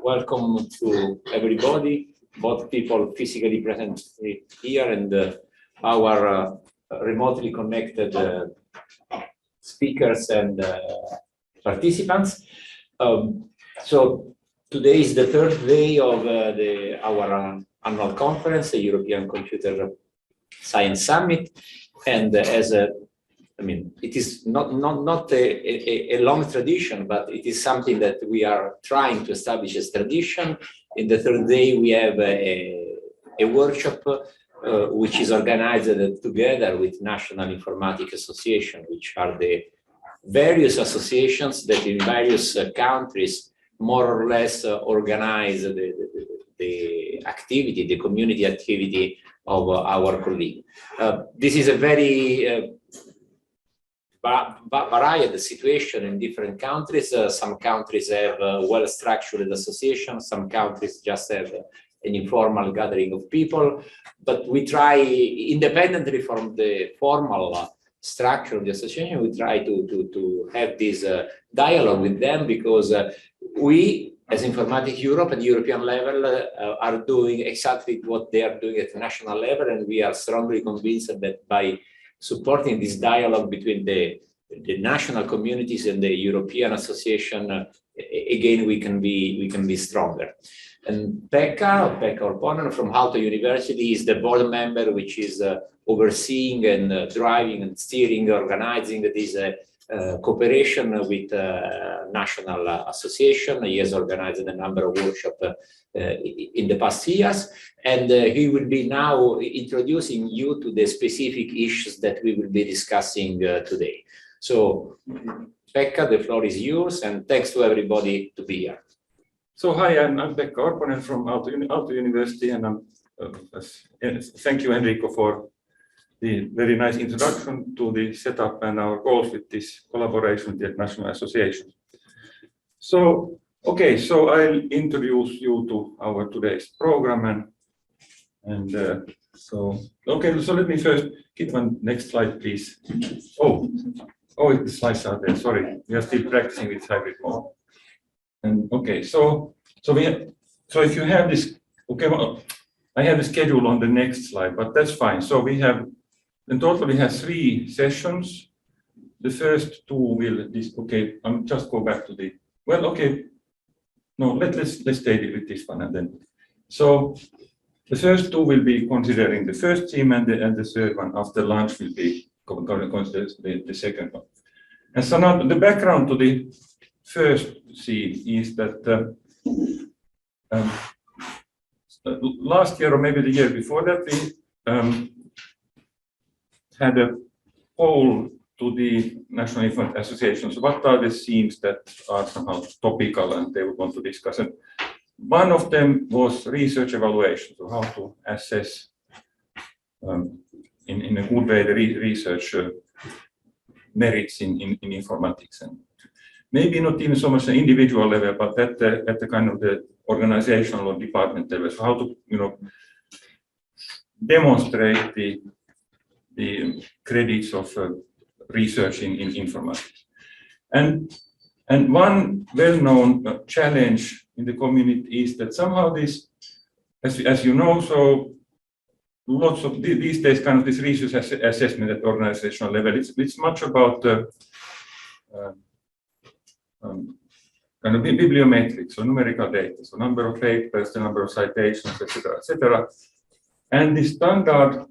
welcome to everybody, both people physically present here and our remotely connected speakers and participants. So today is the third day of our annual conference, the European Computer Science Summit, and it is not a long tradition, but it is something that we are trying to establish as tradition. In the third day, we have a workshop which is organized together with National Informatics Association, which are the various associations that in various countries more or less organize the activity, the community activity of our colleague. This is a very varied situation in different countries. Some countries have well-structured associations, some countries just have an informal gathering of people, but we try, independently from the formal structure of the association, we try to have this dialogue with them, because we, as Informatics Europe at the European level, are doing exactly what they are doing at the national level, and we are strongly convinced that by supporting this dialogue between the national communities and the European Association, again, we can be stronger. And Pekka Orponen from Aalto University is the board member, which is overseeing and driving and steering, organizing this cooperation with national association. He has organized a number of workshops in the past years, and he will be now introducing you to the specific issues that we will be discussing today. So, Pekka, the floor is yours, and thanks to everybody to be here. So, hi, I'm Pekka Orponen from Aalto University, and thank you, Enrico, for the very nice introduction to the setup and our goals with this collaboration with the National Association. So, okay, so I'll introduce you to our today's program, so let me first get one next slide, please. Oh, the slides are there. Sorry, we are still practicing with hybrid mode. And okay, so if you have this, okay, well, I have the schedule on the next slide, but that's fine. So we have, in total, we have 3 sessions. The first 2 will, I'm just go back to the, well, okay, no, let's stay with this one, and then, so the first 2 will be considering the first theme, and the third one after lunch will be consider the second one. And so now the background to the first theme is that last year, or maybe the year before that, we had a poll to the National Informatics Association. So what are the themes that are somehow topical and they would want to discuss? And one of them was research evaluation, so how to assess in a good way the research merits in informatics, and maybe not even so much an individual level, but at the kind of the organizational or department level. So how to demonstrate the credits of research in informatics. And one well-known challenge in the community is that somehow this, as you know, so lots of these days, kind of this research assessment at organizational level, it's much about kind of bibliometrics, so numerical data, so number of papers, the number of citations, etc., etc. And the standard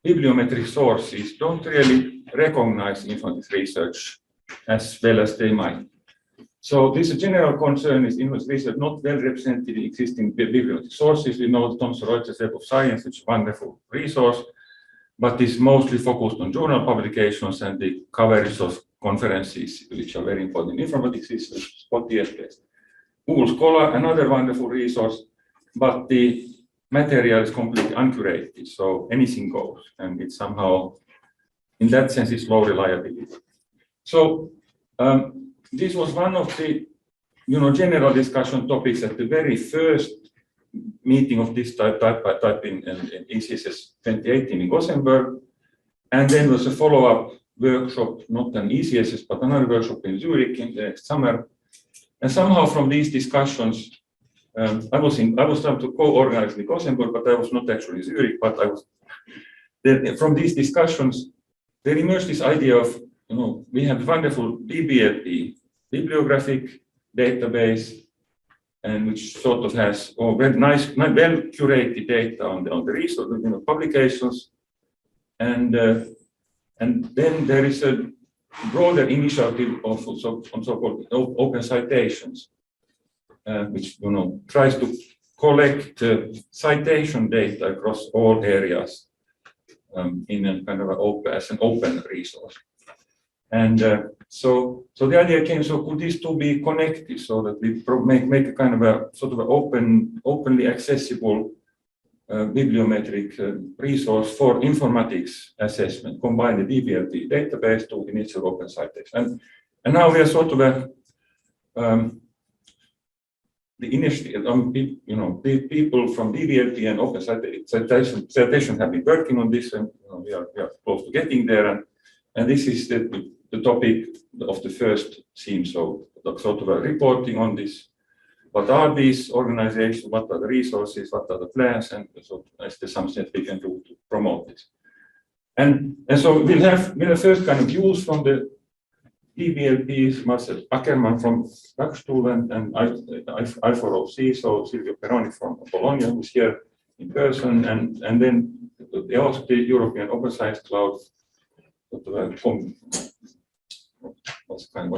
bibliometric sources don't really recognize informatics research as well as they might. So this general concern is informatics research not well represented in existing bibliometric sources. We know the Thomson Reuters Web of Science, which is a wonderful resource, but is mostly focused on journal publications and the coverage of conferences, which are very important in informatics research, spot.ts. Google Scholar, another wonderful resource, but the material is completely uncurated, so anything goes, and it's somehow, in that sense, it's low reliability. So this was one of the general discussion topics at the very first meeting of this type in ECSS 2018 in Gothenburg, and then was a follow-up workshop, not an ECSS, but another workshop in Zurich in the summer. And somehow from these discussions, I was trying to co-organize in Gothenburg, but I was not actually in Zurich. But I was then from these discussions, there emerged this idea of, we have wonderful DBLP bibliographic database, and which sort of has very nice, well curated data on the resource, publications, and then there is a broader initiative on so-called open citations, which tries to collect citation data across all areas in a kind of as an open resource. And so the idea came, so could these two be connected so that we make a kind of a sort of openly accessible bibliometric resource for informatics assessment, combine the DBLP database to initial open citation. And now we are sort of the initiative, the people from DBLP and open citation have been working on this, and we are close to getting there. And this is the topic of the first theme, so sort of a reporting on this. What are these organizations? What are the resources? What are the plans? And so is there something that we can do to promote this? And so we'll have first kind of views from the DBLPs, Marcel Ackermann from Dagstuhl and I4OC, so Silvio Peroni from Bologna, who's here in person, and then the EOSC, the European Open Science Cloud, what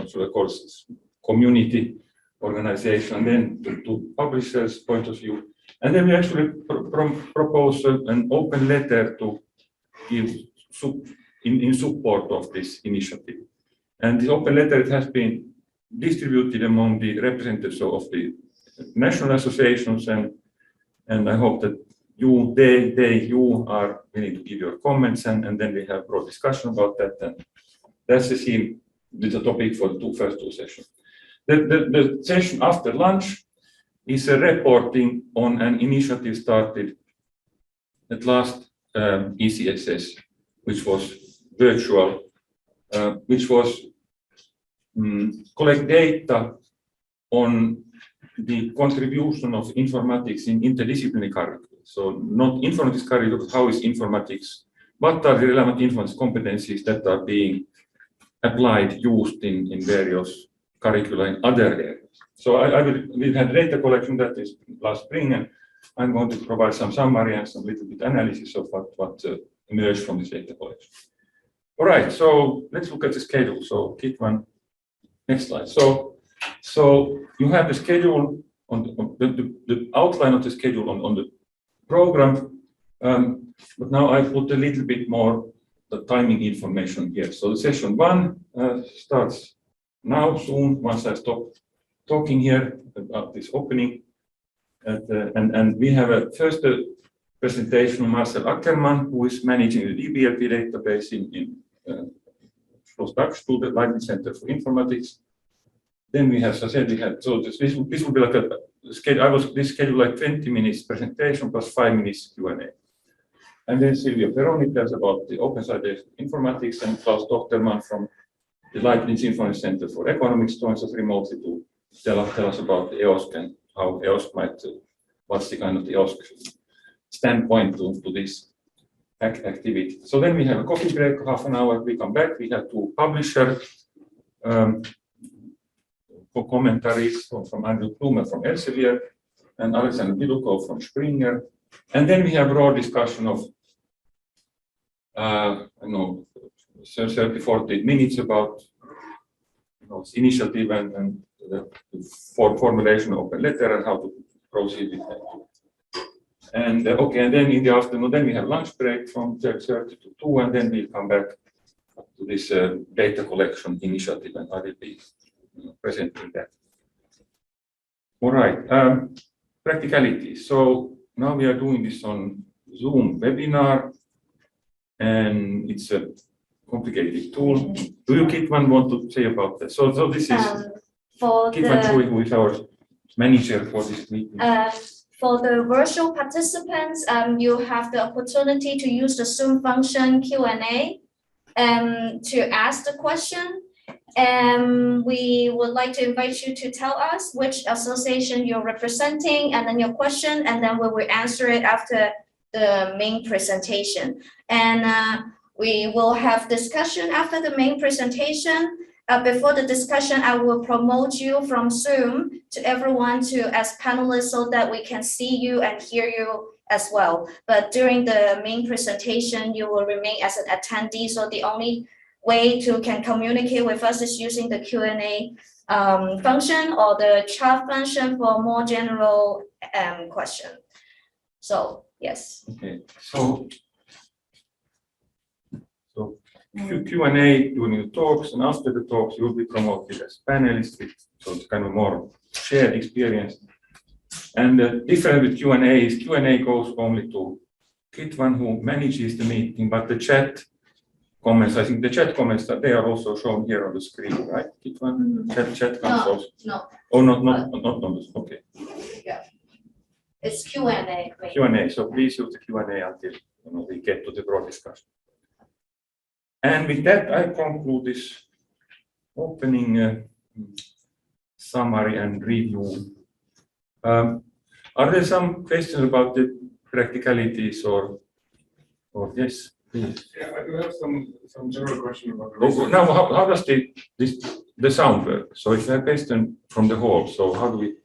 should I call this, community organization, and then to publishers' point of view. And then we actually propose an open letter to give in support of this initiative. And the open letter, it has been distributed among the representatives of the national associations, and I hope that you are willing to give your comments, and then we have broad discussion about that. And that's the theme, the topic for the first two sessions. The session after lunch is a reporting on an initiative started at last ECSS, which was virtual, which was collect data on the contribution of informatics in interdisciplinary curricula. So not informatics curricula, but how is informatics, what are the relevant informatics competencies that are being applied, used in various curricula in other areas. So we've had data collection that is last spring, and I'm going to provide some summary and some little bit analysis of what emerged from this data collection. All right, so let's look at the schedule. So Kitman, next slide. So you have the schedule on the outline of the schedule on the program, but now I put a little bit more the timing information here. So the session 1 starts now soon once I stop talking here about this opening, and we have a first presentation of Marcel Ackermann, who is managing the DBLP database in Schloss Dagstuhl, the Leibniz Center for Informatics. Then we have, as I said, this will be like a schedule. This schedule like 20 minutes presentation plus 5 minutes Q&A. And then Silvio Peroni tells about the open citation informatics, and Klaus Tochtermann from the Leibniz Center for Economics joins us remotely to tell us about the EOSC and how EOSC might, what's the kind of the EOSC standpoint to this activity. So then we have a coffee break, half an hour, we come back, we have two publisher commentaries from Andrew Plumer from Elsevier and Alexander Bilukov from Springer. And then we have broad discussion of 30-40 minutes about initiative and the formulation of a letter and how to proceed with that. And okay, and then in the afternoon, then we have lunch break from 12:30 to 2, and then we'll come back to this data collection initiative, and I will be presenting that. All right, practicality. So now we are doing this on Zoom webinar, and it's a complicated tool. Do you, Kitman, want to say about that? So this is Kitman Chui, who is our manager for this meeting. For the virtual participants, you have the opportunity to use the Zoom function Q&A to ask the question. And we would like to invite you to tell us which association you're representing and then your question, and then we will answer it after the main presentation. And we will have discussion after the main presentation. Before the discussion, I will promote you from Zoom to everyone as panelists so that we can see you and hear you as well. But during the main presentation, you will remain as an attendee. So the only way to can communicate with us is using the Q&A function or the chat function for more general question. So yes. Okay. So Q&A during the talks, and after the talks, you will be promoted as panelists. So it's kind of more shared experience. And the difference with Q&A is Q&A goes only to Kitvan, who manages the meeting, but the chat comments, I think the chat comments, they are also shown here on the screen, right? Kitvan? Chat comes No. Oh, not on this. Okay. Yeah. It's Q&A. Q&A. So please use the Q&A until we get to the broad discussion. And with that, I conclude this opening summary and review. Are there some questions about the practicalities or yes? Please. Yeah, I do have some general question about the now, how does the sound work? So it's a question from the hall. So how do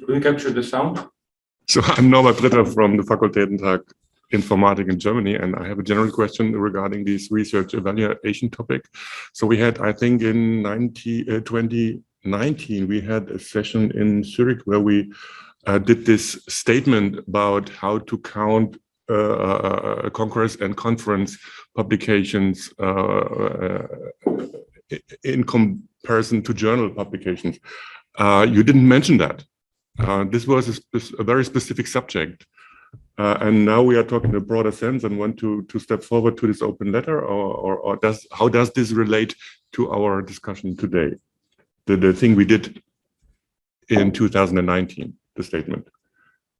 we capture the sound? So I'm Norbert Ritter from the Fakultätentag Informatics in Germany, and I have a general question regarding this research evaluation topic. So we had, I think, in 2019, we had a session in Zurich where we did this statement about how to count Congress and conference publications in comparison to journal publications. You didn't mention that. This was a very specific subject. And now we are talking in a broader sense and want to step forward to this open letter, or how does this relate to our discussion today? The thing we did in 2019, the statement.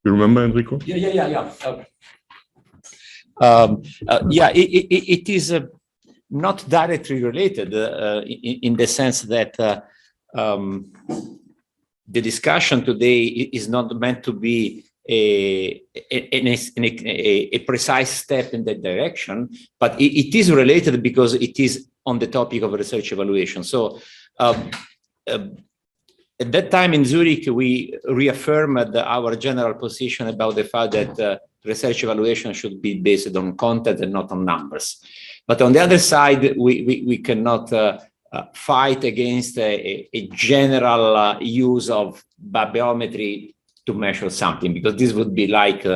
You remember, Enrico? Yeah. It is not directly related in the sense that the discussion today is not meant to be a precise step in that direction, but it is related because it is on the topic of research evaluation. So at that time in Zurich, we reaffirmed our general position about the fact that research evaluation should be based on content and not on numbers. But on the other side, we cannot fight against a general use of bibliometry to measure something, because this would be like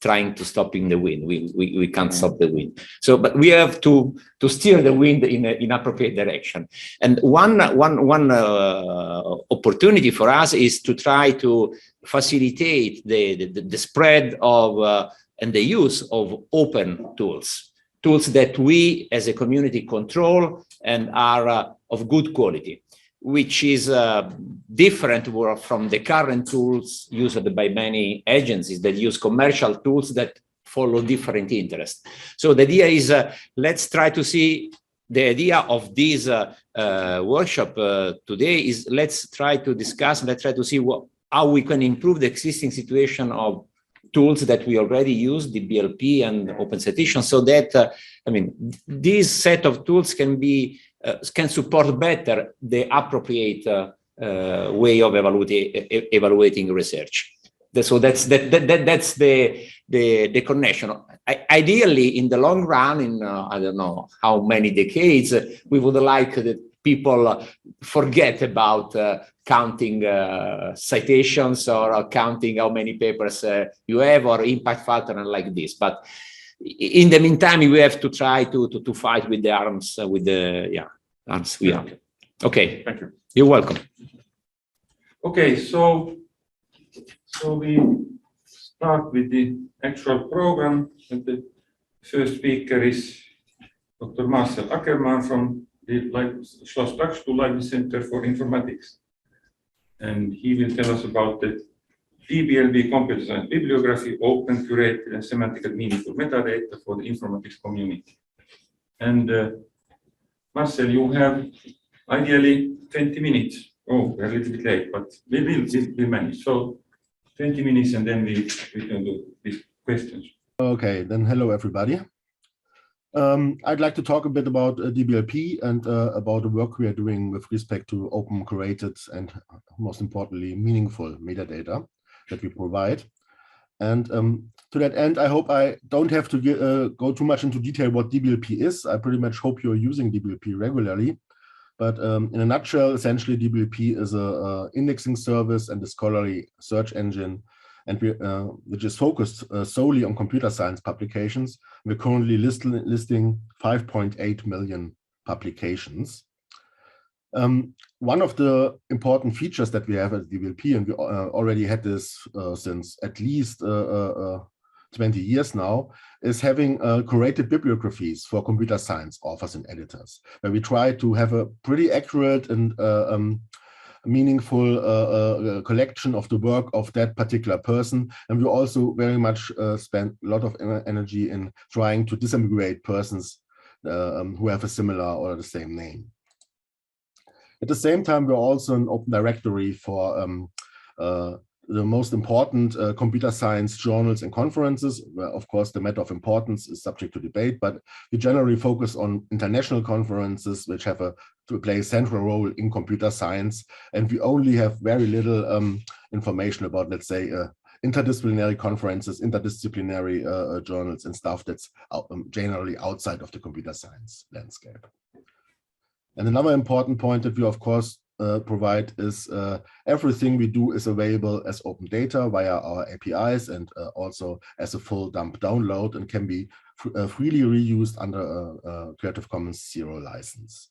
trying to stop in the wind. We can't stop the wind. So, but we have to steer the wind in appropriate direction. And one opportunity for us is to try to facilitate the spread of and the use of open tools that we as a community control and are of good quality, which is different from the current tools used by many agencies that use commercial tools that follow different interests. So the idea is, let's try to see the idea of this workshop today is let's try to discuss, let's try to see how we can improve the existing situation of tools that we already use, DBLP and Open Citation, so that, this set of tools can support better the appropriate way of evaluating research. So that's the connection. Ideally, in the long run, in I don't know how many decades, we would like that people forget about counting citations or counting how many papers you have or impact factor and like this. But in the meantime, we have to try to fight with the arms, arms we have. Okay, thank you. You're welcome. Okay, so we start with the actual program, and the first speaker is Dr. Marcel Ackermann from the Schloss Dagstuhl Leibniz Center for Informatics, and he will tell us about the DBLP Computer Science Bibliography, open, curated, and semantically meaningful metadata for the informatics community. And Marcel, you have Ideally, 20 minutes. Oh, we're a little bit late, but we'll manage. So 20 minutes and then we can do these questions. Okay, then hello everybody. I'd like to talk a bit about DBLP and about the work we are doing with respect to open, curated, and most importantly, meaningful metadata that we provide. And to that end, I hope I don't have to go too much into detail what DBLP is. I pretty much hope you're using DBLP regularly. But in a nutshell, essentially, DBLP is an indexing service and a scholarly search engine, and which is focused solely on computer science publications. We're currently listing 5.8 million publications. One of the important features that we have at DBLP, and we already had this since at least 20 years now, is having curated bibliographies for computer science authors and editors, where we try to have a pretty accurate and meaningful collection of the work of that particular person. And we also very much spend a lot of energy in trying to disambiguate persons who have a similar or the same name. At the same time, we're also an open directory for the most important computer science journals and conferences, where of course the matter of importance is subject to debate, but we generally focus on international conferences which have to play a central role in computer science. And we only have very little information about, let's say, interdisciplinary conferences, interdisciplinary journals and stuff that's generally outside of the computer science landscape. And another important point that we of course provide is everything we do is available as open data via our APIs and also as a full dump download, and can be freely reused under a Creative Commons 0 license.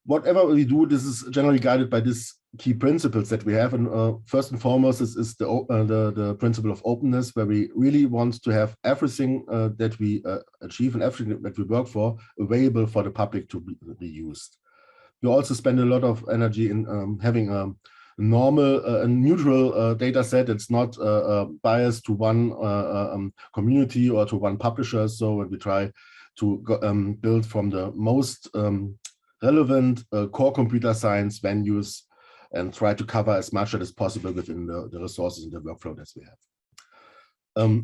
Whatever we do, this is generally guided by these key principles that we have. And first and foremost is the principle of openness, where we really want to have everything that we achieve and everything that we work for available for the public to be used. We also spend a lot of energy in having a normal and neutral data set. It's not biased to one community or to one publisher. So we try to build from the most relevant core computer science venues and try to cover as much as possible within the resources and the workflow that we have.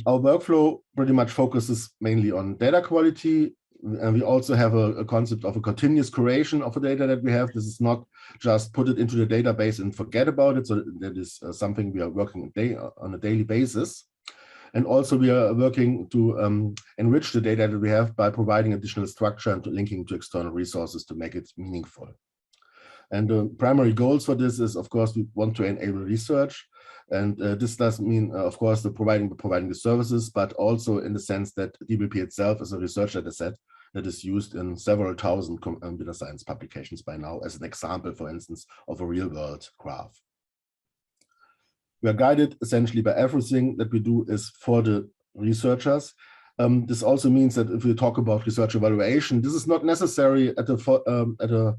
Our workflow pretty much focuses mainly on data quality, and we also have a concept of a continuous curation of the data that we have. This is not just put it into the database and forget about it. So that is something we are working on a daily basis. And also we are working to enrich the data that we have by providing additional structure and linking to external resources to make it meaningful. And the primary goals for this is, of course, we want to enable research. And this does mean, of course, providing the services, but also in the sense that DBLP itself is a research data set that is used in several thousand computer science publications by now, as an example, for instance, of a real-world graph. We are guided essentially by everything that we do is for the researchers. This also means that if we talk about research evaluation, this is not necessary at a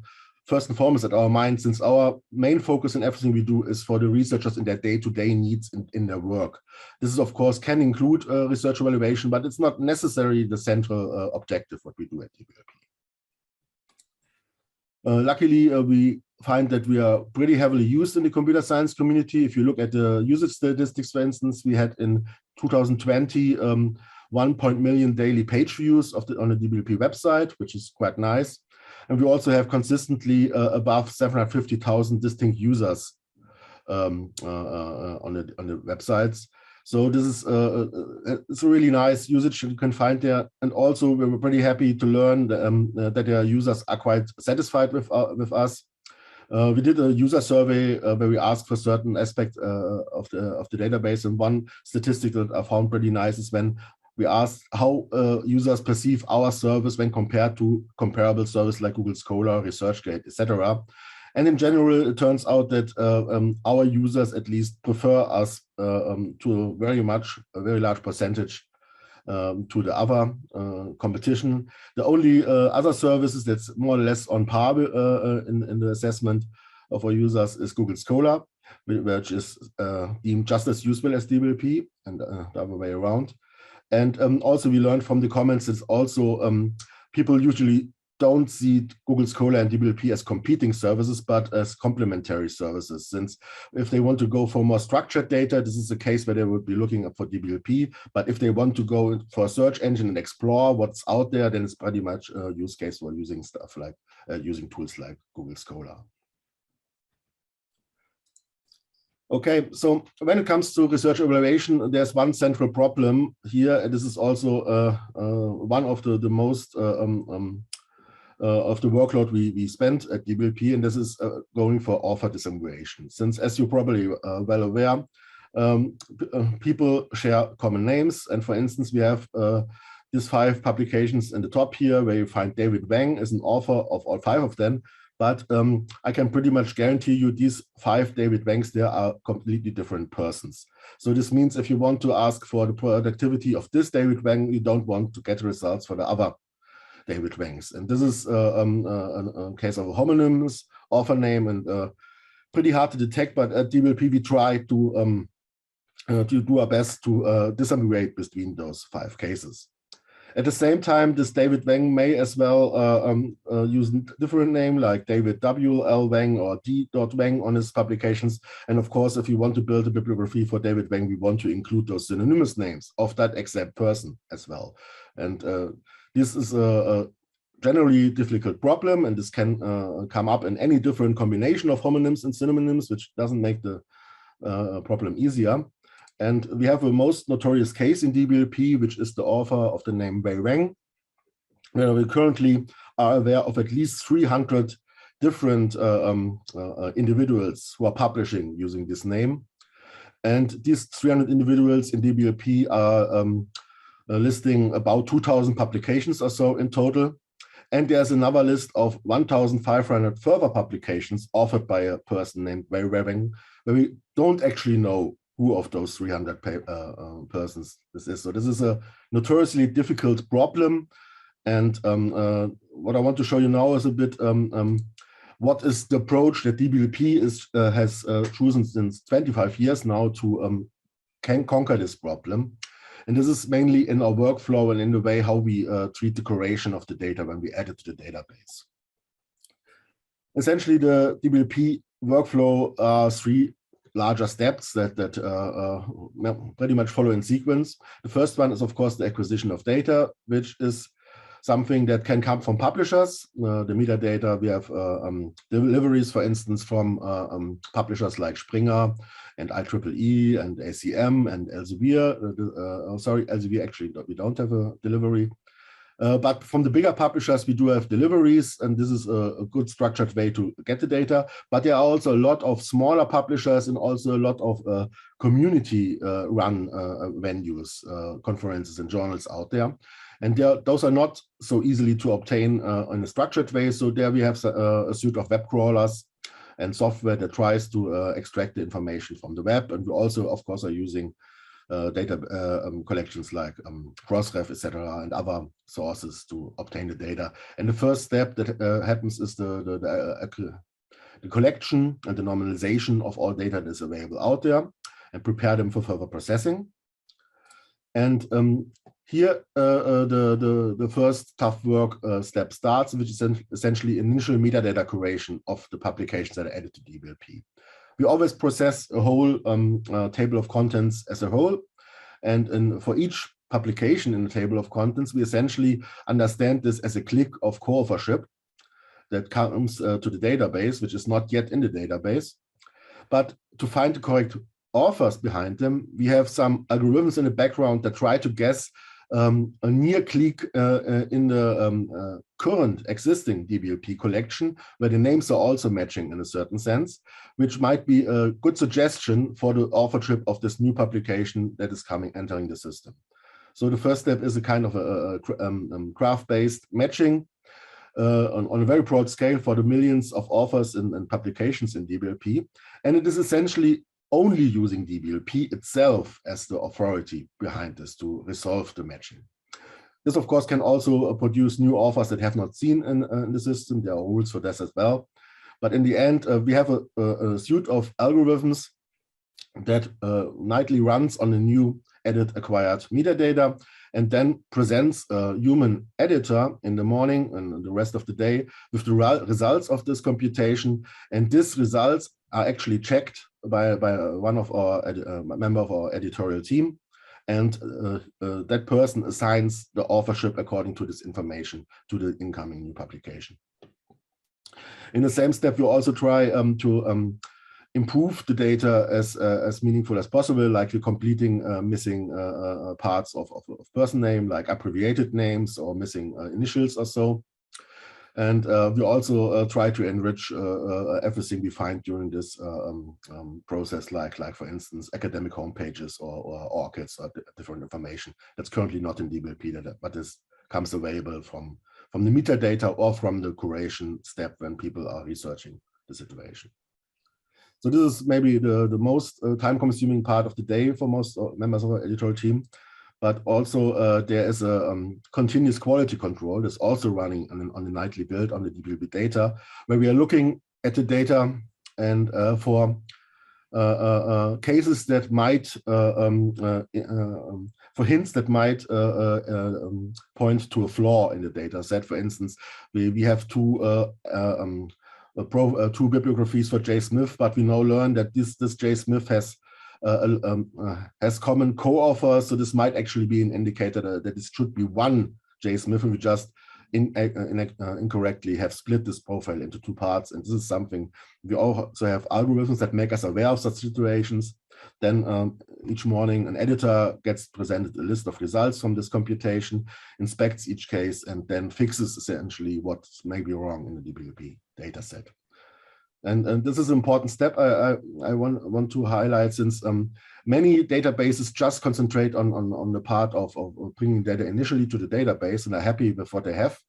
first and foremost at our mind, since our main focus in everything we do is for the researchers in their day-to-day needs in their work. This is, of course, can include research evaluation, but it's not necessarily the central objective what we do at DBLP. Luckily, we find that we are pretty heavily used in the computer science community. If you look at the usage statistics, for instance, we had in 2020 1 million daily page views on the DBLP website, which is quite nice. And we also have consistently above 750,000 distinct users on the websites. So this is it's a really nice usage you can find there. And also we were pretty happy to learn that their users are quite satisfied with us. We did a user survey where we asked for certain aspects of the database, and one statistic that I found pretty nice is when we asked how users perceive our service when compared to comparable services like Google Scholar, ResearchGate, etc. And in general, it turns out that our users at least prefer us to a very large percentage to the other competition. The only other services that's more or less on par in the assessment of our users is Google Scholar, which is deemed just as useful as DBLP, and the other way around. And also we learned from the comments, it's also people usually don't see Google Scholar and DBLP as competing services, but as complementary services. Since if they want to go for more structured data, this is a case where they would be looking up for DBLP. But if they want to go for a search engine and explore what's out there, then it's pretty much a use case for using stuff like using tools like Google Scholar. Okay, so when it comes to research evaluation, there's one central problem here, and this is also one of the most of the workload we spend at DBLP, and this is going for author disambiguation. Since, as you're probably well aware, people share common names, and for instance, we have these 5 publications in the top here, where you find David Wang as an author of all 5 of them. But I can pretty much guarantee you these 5 David Wangs there are completely different persons. So this means if you want to ask for the productivity of this David Wang, you don't want to get results for the other David Wangs. And this is a case of homonyms, author name, and pretty hard to detect. But at DBLP, we try to do our best to disambiguate between those 5 cases. At the same time, this David Wang may as well use a different name like David W.L. Wang or D. Wang on his publications. And of course, if you want to build a bibliography for David Wang, we want to include those synonymous names of that exact person as well. And this is a generally difficult problem, and this can come up in any different combination of homonyms and synonyms, which doesn't make the problem easier. And we have a most notorious case in DBLP, which is the author of the name Wei Wang, where we currently are aware of at least 300 different individuals who are publishing using this name. And these 300 individuals in DBLP are listing about 2,000 publications or so in total. And there's another list of 1,500 further publications authored by a person named Wei Wang, where we don't actually know who of those 300 persons this is. So this is a notoriously difficult problem. And what I want to show you now is a bit what is the approach that DBLP has chosen since 25 years now to conquer this problem. And this is mainly in our workflow and in the way how we treat the curation of the data when we add it to the database. Essentially, the DBLP workflow are 3 larger steps that pretty much follow in sequence. The first one is, of course, the acquisition of data, which is something that can come from publishers. The metadata, we have deliveries, for instance, from publishers like Springer and IEEE and ACM and Elsevier. Sorry, Elsevier, actually, we don't have a delivery. But from the bigger publishers, we do have deliveries, and this is a good structured way to get the data. But there are also a lot of smaller publishers and also a lot of community-run venues, conferences and journals out there. And those are not so easily to obtain in a structured way. So there we have a suite of web crawlers and software that tries to extract the information from the web. And we also, of course, are using data collections like Crossref, etc., and other sources to obtain the data. And the first step that happens is the collection and the normalization of all data that is available out there and prepare them for further processing. And here the first tough work step starts, which is essentially initial metadata curation of the publications that are added to DBLP. We always process a whole table of contents as a whole. And for each publication in the table of contents, we essentially understand this as a click of co-authorship that comes to the database, which is not yet in the database. But to find the correct authors behind them, we have some algorithms in the background that try to guess a near click in the current existing DBLP collection, where the names are also matching in a certain sense, which might be a good suggestion for the authorship of this new publication that is entering the system. So the first step is a kind of a graph-based matching on a very broad scale for the millions of authors and publications in DBLP. And it is essentially only using DBLP itself as the authority behind this to resolve the matching. This, of course, can also produce new authors that have not seen in the system. There are rules for this as well. But in the end, we have a suite of algorithms that nightly runs on a new edit acquired metadata, and then presents a human editor in the morning and the rest of the day with the results of this computation. And these results are actually checked by one of our member of our editorial team. And that person assigns the authorship according to this information to the incoming new publication. In the same step, we also try to improve the data as meaningful as possible, like we're completing missing parts of person name, like abbreviated names or missing initials or so. And we also try to enrich everything we find during this process, like for instance, academic homepages or ORCIDs or different information that's currently not in DBLP data, but this comes available from the metadata or from the curation step when people are researching the situation. So this is maybe the most time-consuming part of the day for most members of our editorial team. But also there is a continuous quality control that's also running on the nightly build on the DBLP data, where we are looking at the data and for cases that might, for hints that might point to a flaw in the data set. For instance, we have two bibliographies for J. Smith, but we now learn that this J. Smith has common co-authors, so this might actually be an indicator that it should be one J. Smith, and we just incorrectly have split this profile into two parts. And this is something we also have algorithms that make us aware of such situations. Then each morning, an editor gets presented a list of results from this computation, inspects each case, and then fixes essentially what may be wrong in the DBLP data set. And this is an important step I want to highlight, since many databases just concentrate on the part of bringing data initially to the database and are happy with what they have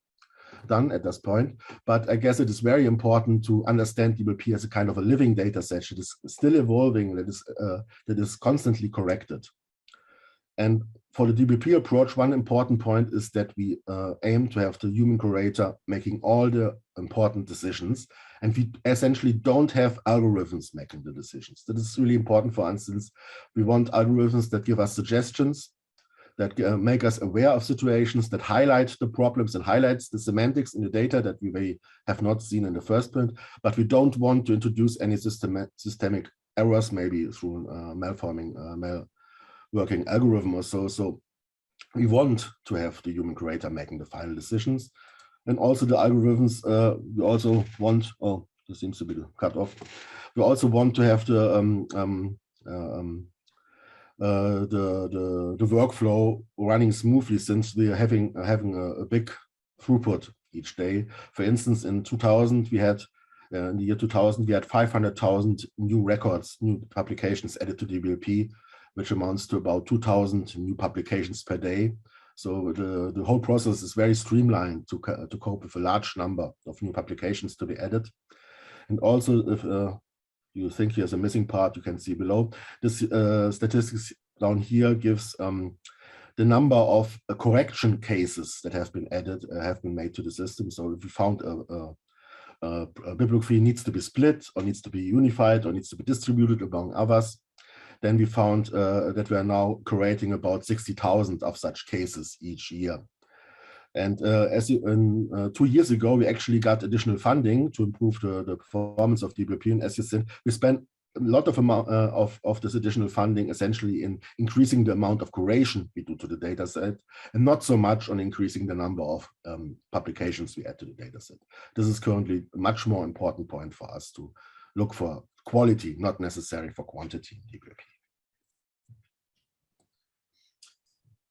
done at this point. But I guess it is very important to understand DBLP as a kind of a living data set that is still evolving, that is constantly corrected. And for the DBLP approach, one important point is that we aim to have the human curator making all the important decisions, and we essentially don't have algorithms making the decisions. That is really important for us, since we want algorithms that give us suggestions, that make us aware of situations, that highlight the problems and highlights the semantics in the data that we may have not seen in the first print, but we don't want to introduce any systemic errors, maybe through malworking algorithm or so. So we want to have the human curator making the final decisions. And also the algorithms, we also want, oh, this seems to be cut off. We also want to have the workflow running smoothly, since we are having a big throughput each day. For instance, in 2000, we had, in the year 2000, we had 500,000 new records, new publications added to DBLP, which amounts to about 2,000 new publications per day. So the whole process is very streamlined to cope with a large number of new publications to be added. And also, if you think here's a missing part, you can see below. This statistics down here gives the number of correction cases that have been added, have been made to the system. So if we found a bibliography needs to be split, or needs to be unified, or needs to be distributed among others, then we found that we are now curating about 60,000 of such cases each year. And 2 years ago, we actually got additional funding to improve the performance of DBLP. And as you said, we spent a lot of this additional funding essentially in increasing the amount of curation we do to the data set, and not so much on increasing the number of publications we add to the data set. This is currently a much more important point for us to look for quality, not necessary for quantity in DBLP.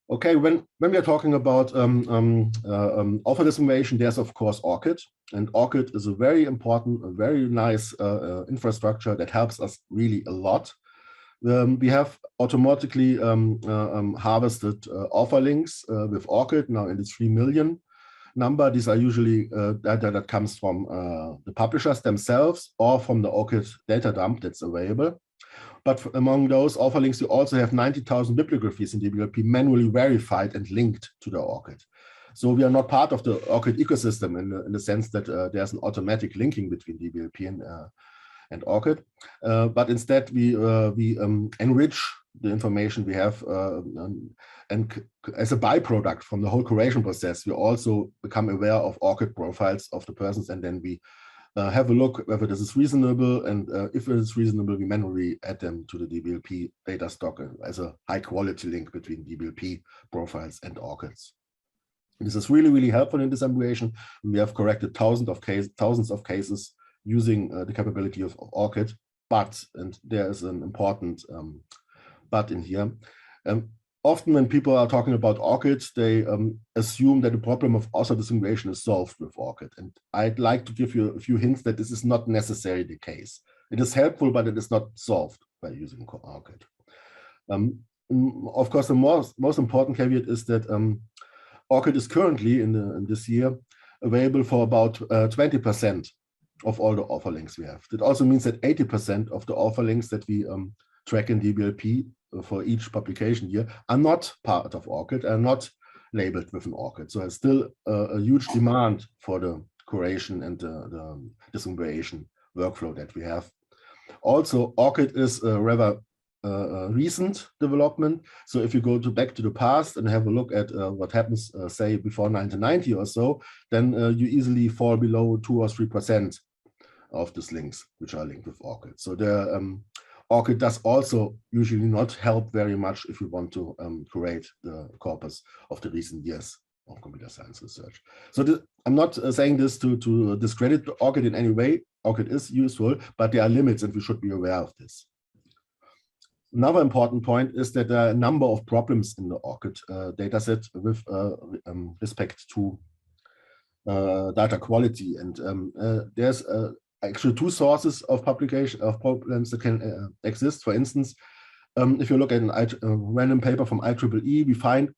Okay, when we are talking about author dissemination, there's of course ORCID, and ORCID is a very important, a very nice infrastructure that helps us really a lot. We have automatically harvested author links with ORCID now in the 3 million number. These are usually data that comes from the publishers themselves or from the ORCID data dump that's available. But among those author links, you also have 90,000 bibliographies in DBLP manually verified and linked to the ORCID. So we are not part of the ORCID ecosystem in the sense that there's an automatic linking between DBLP and ORCID, but instead we enrich the information we have, and as a byproduct from the whole curation process, we also become aware of ORCID profiles of the persons, and then we have a look whether this is reasonable, and if it is reasonable, we manually add them to the DBLP data stock as a high quality link between DBLP profiles and ORCIDs. This is really, really helpful in disaggregation. We have corrected thousands of cases using the capability of ORCID, but, and there is an important but in here, often when people are talking about ORCID, they assume that the problem of author disaggregation is solved with ORCID. And I'd like to give you a few hints that this is not necessarily the case. It is helpful, but it is not solved by using ORCID. Of course, the most important caveat is that ORCID is currently in this year available for about 20% of all the author links we have. That also means that 80% of the author links that we track in DBLP for each publication year are not part of ORCID, are not labeled with an ORCID. So there's still a huge demand for the curation and the disaggregation workflow that we have. Also, ORCID is a rather recent development. So if you go back to the past and have a look at what happens, say, before 1990 or so, then you easily fall below 2 or 3% of these links, which are linked with ORCID. So the ORCID does also usually not help very much if you want to curate the corpus of the recent years of computer science research. So I'm not saying this to discredit ORCID in any way. ORCID is useful, but there are limits and we should be aware of this. Another important point is that there are a number of problems in the ORCID dataset with respect to data quality. And there's actually two sources of publication of problems that can exist. For instance, if you look at a random paper from IEEE, we find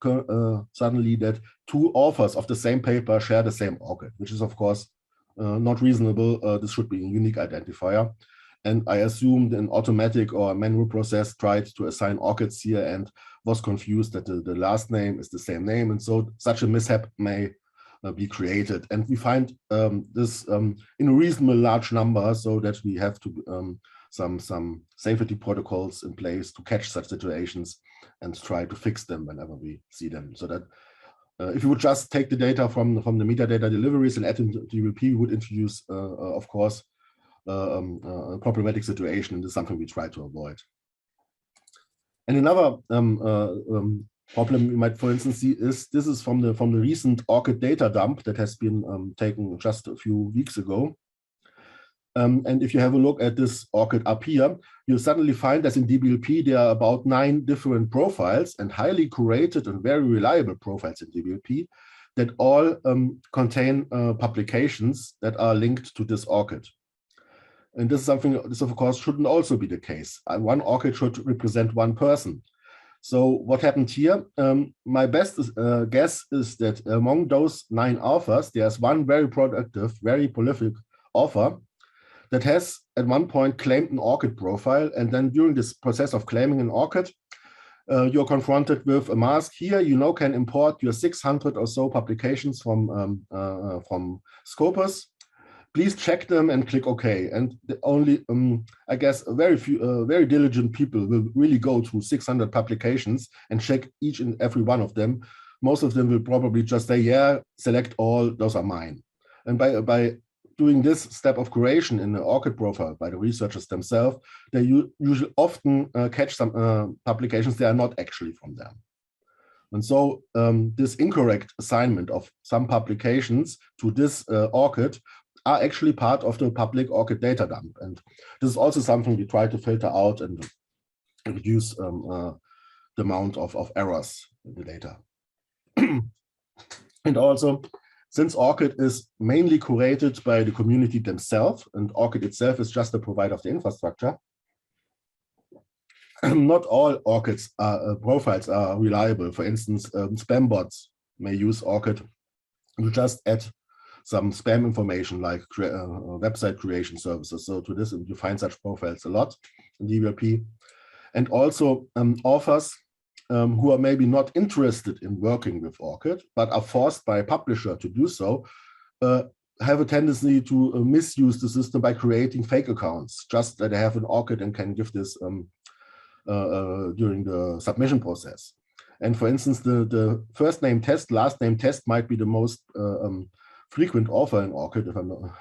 suddenly that two authors of the same paper share the same ORCID, which is of course not reasonable. This should be a unique identifier. And I assumed an automatic or manual process tried to assign ORCIDs here and was confused that the last name is the same name. And so such a mishap may be created. And we find this in a reasonable large number, so that we have to some safety protocols in place to catch such situations and try to fix them whenever we see them. So that if you would just take the data from the metadata deliveries and add them to DBLP, we would introduce, of course, a problematic situation, and this is something we try to avoid. And another problem you might, for instance, see is this is from the recent ORCID data dump that has been taken just a few weeks ago. And if you have a look at this ORCID up here, you suddenly find that in DBLP there are about 9 different profiles, and highly curated and very reliable profiles in DBLP that all contain publications that are linked to this ORCID. And this is something, this of course shouldn't also be the case. One ORCID should represent one person. So what happened here? My best guess is that among those 9 authors, there's one very productive, very prolific author that has at one point claimed an ORCID profile. And then during this process of claiming an ORCID, you're confronted with a mask here. You can import your 600 or so publications from Scopus. Please check them and click OK. And only, I guess, very few, very diligent people will really go through 600 publications and check each and every one of them. Most of them will probably just say, yeah, select all, those are mine. And by doing this step of curation in the ORCID profile by the researchers themselves, they usually often catch some publications that are not actually from them. And so this incorrect assignment of some publications to this ORCID are actually part of the public ORCID data dump. And this is also something we try to filter out and reduce the amount of errors in the data. And also, since ORCID is mainly curated by the community themselves, and ORCID itself is just a provider of the infrastructure, not all ORCIDs profiles are reliable. For instance, spam bots may use ORCID to just add some spam information like website creation services. So to this, you find such profiles a lot in DBLP. And also authors who are maybe not interested in working with ORCID, but are forced by a publisher to do so, have a tendency to misuse the system by creating fake accounts, just that they have an ORCID and can give this during the submission process. And for instance, the first name test, last name test might be the most frequent author in ORCID, if I'm not,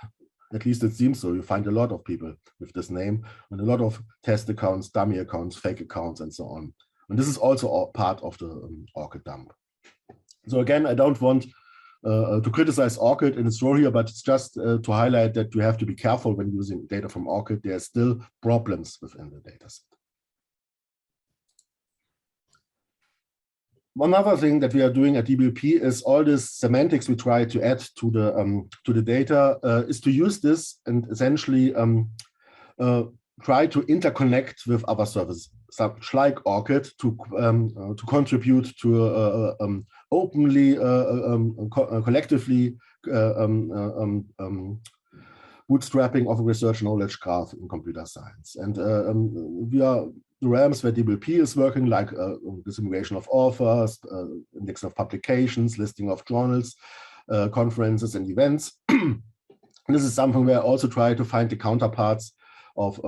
at least it seems so. You find a lot of people with this name and a lot of test accounts, dummy accounts, fake accounts, and so on. And this is also part of the ORCID dump. So again, I don't want to criticize ORCID in its role here, but it's just to highlight that you have to be careful when using data from ORCID. There are still problems within the dataset. One other thing that we are doing at DBLP is all this semantics we try to add to the data is to use this and essentially try to interconnect with other services, such like ORCID, to contribute to openly, collectively bootstrapping of a research knowledge graph in computer science. And we are the realms where DBLP is working, like dissemination of authors, index of publications, listing of journals, conferences and events. This is something where I also try to find the counterparts of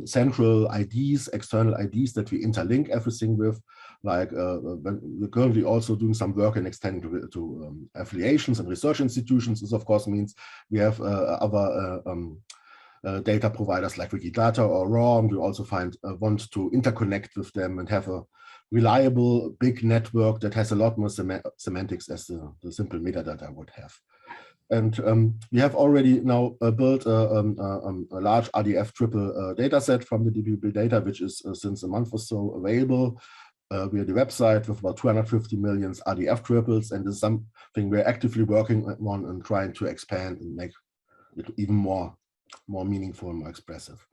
central IDs, external IDs that we interlink everything with. Like we're currently also doing some work in extending to affiliations and research institutions. This of course means we have other data providers like Wikidata or RAW. We also want to interconnect with them and have a reliable big network that has a lot more semantics as the simple metadata would have. And we have already now built a large RDF triple data set from the DBLP data, which is since a month or so available via the website with about 250 million RDF triples. And this is something we're actively working on and trying to expand and make it even more meaningful and more expressive.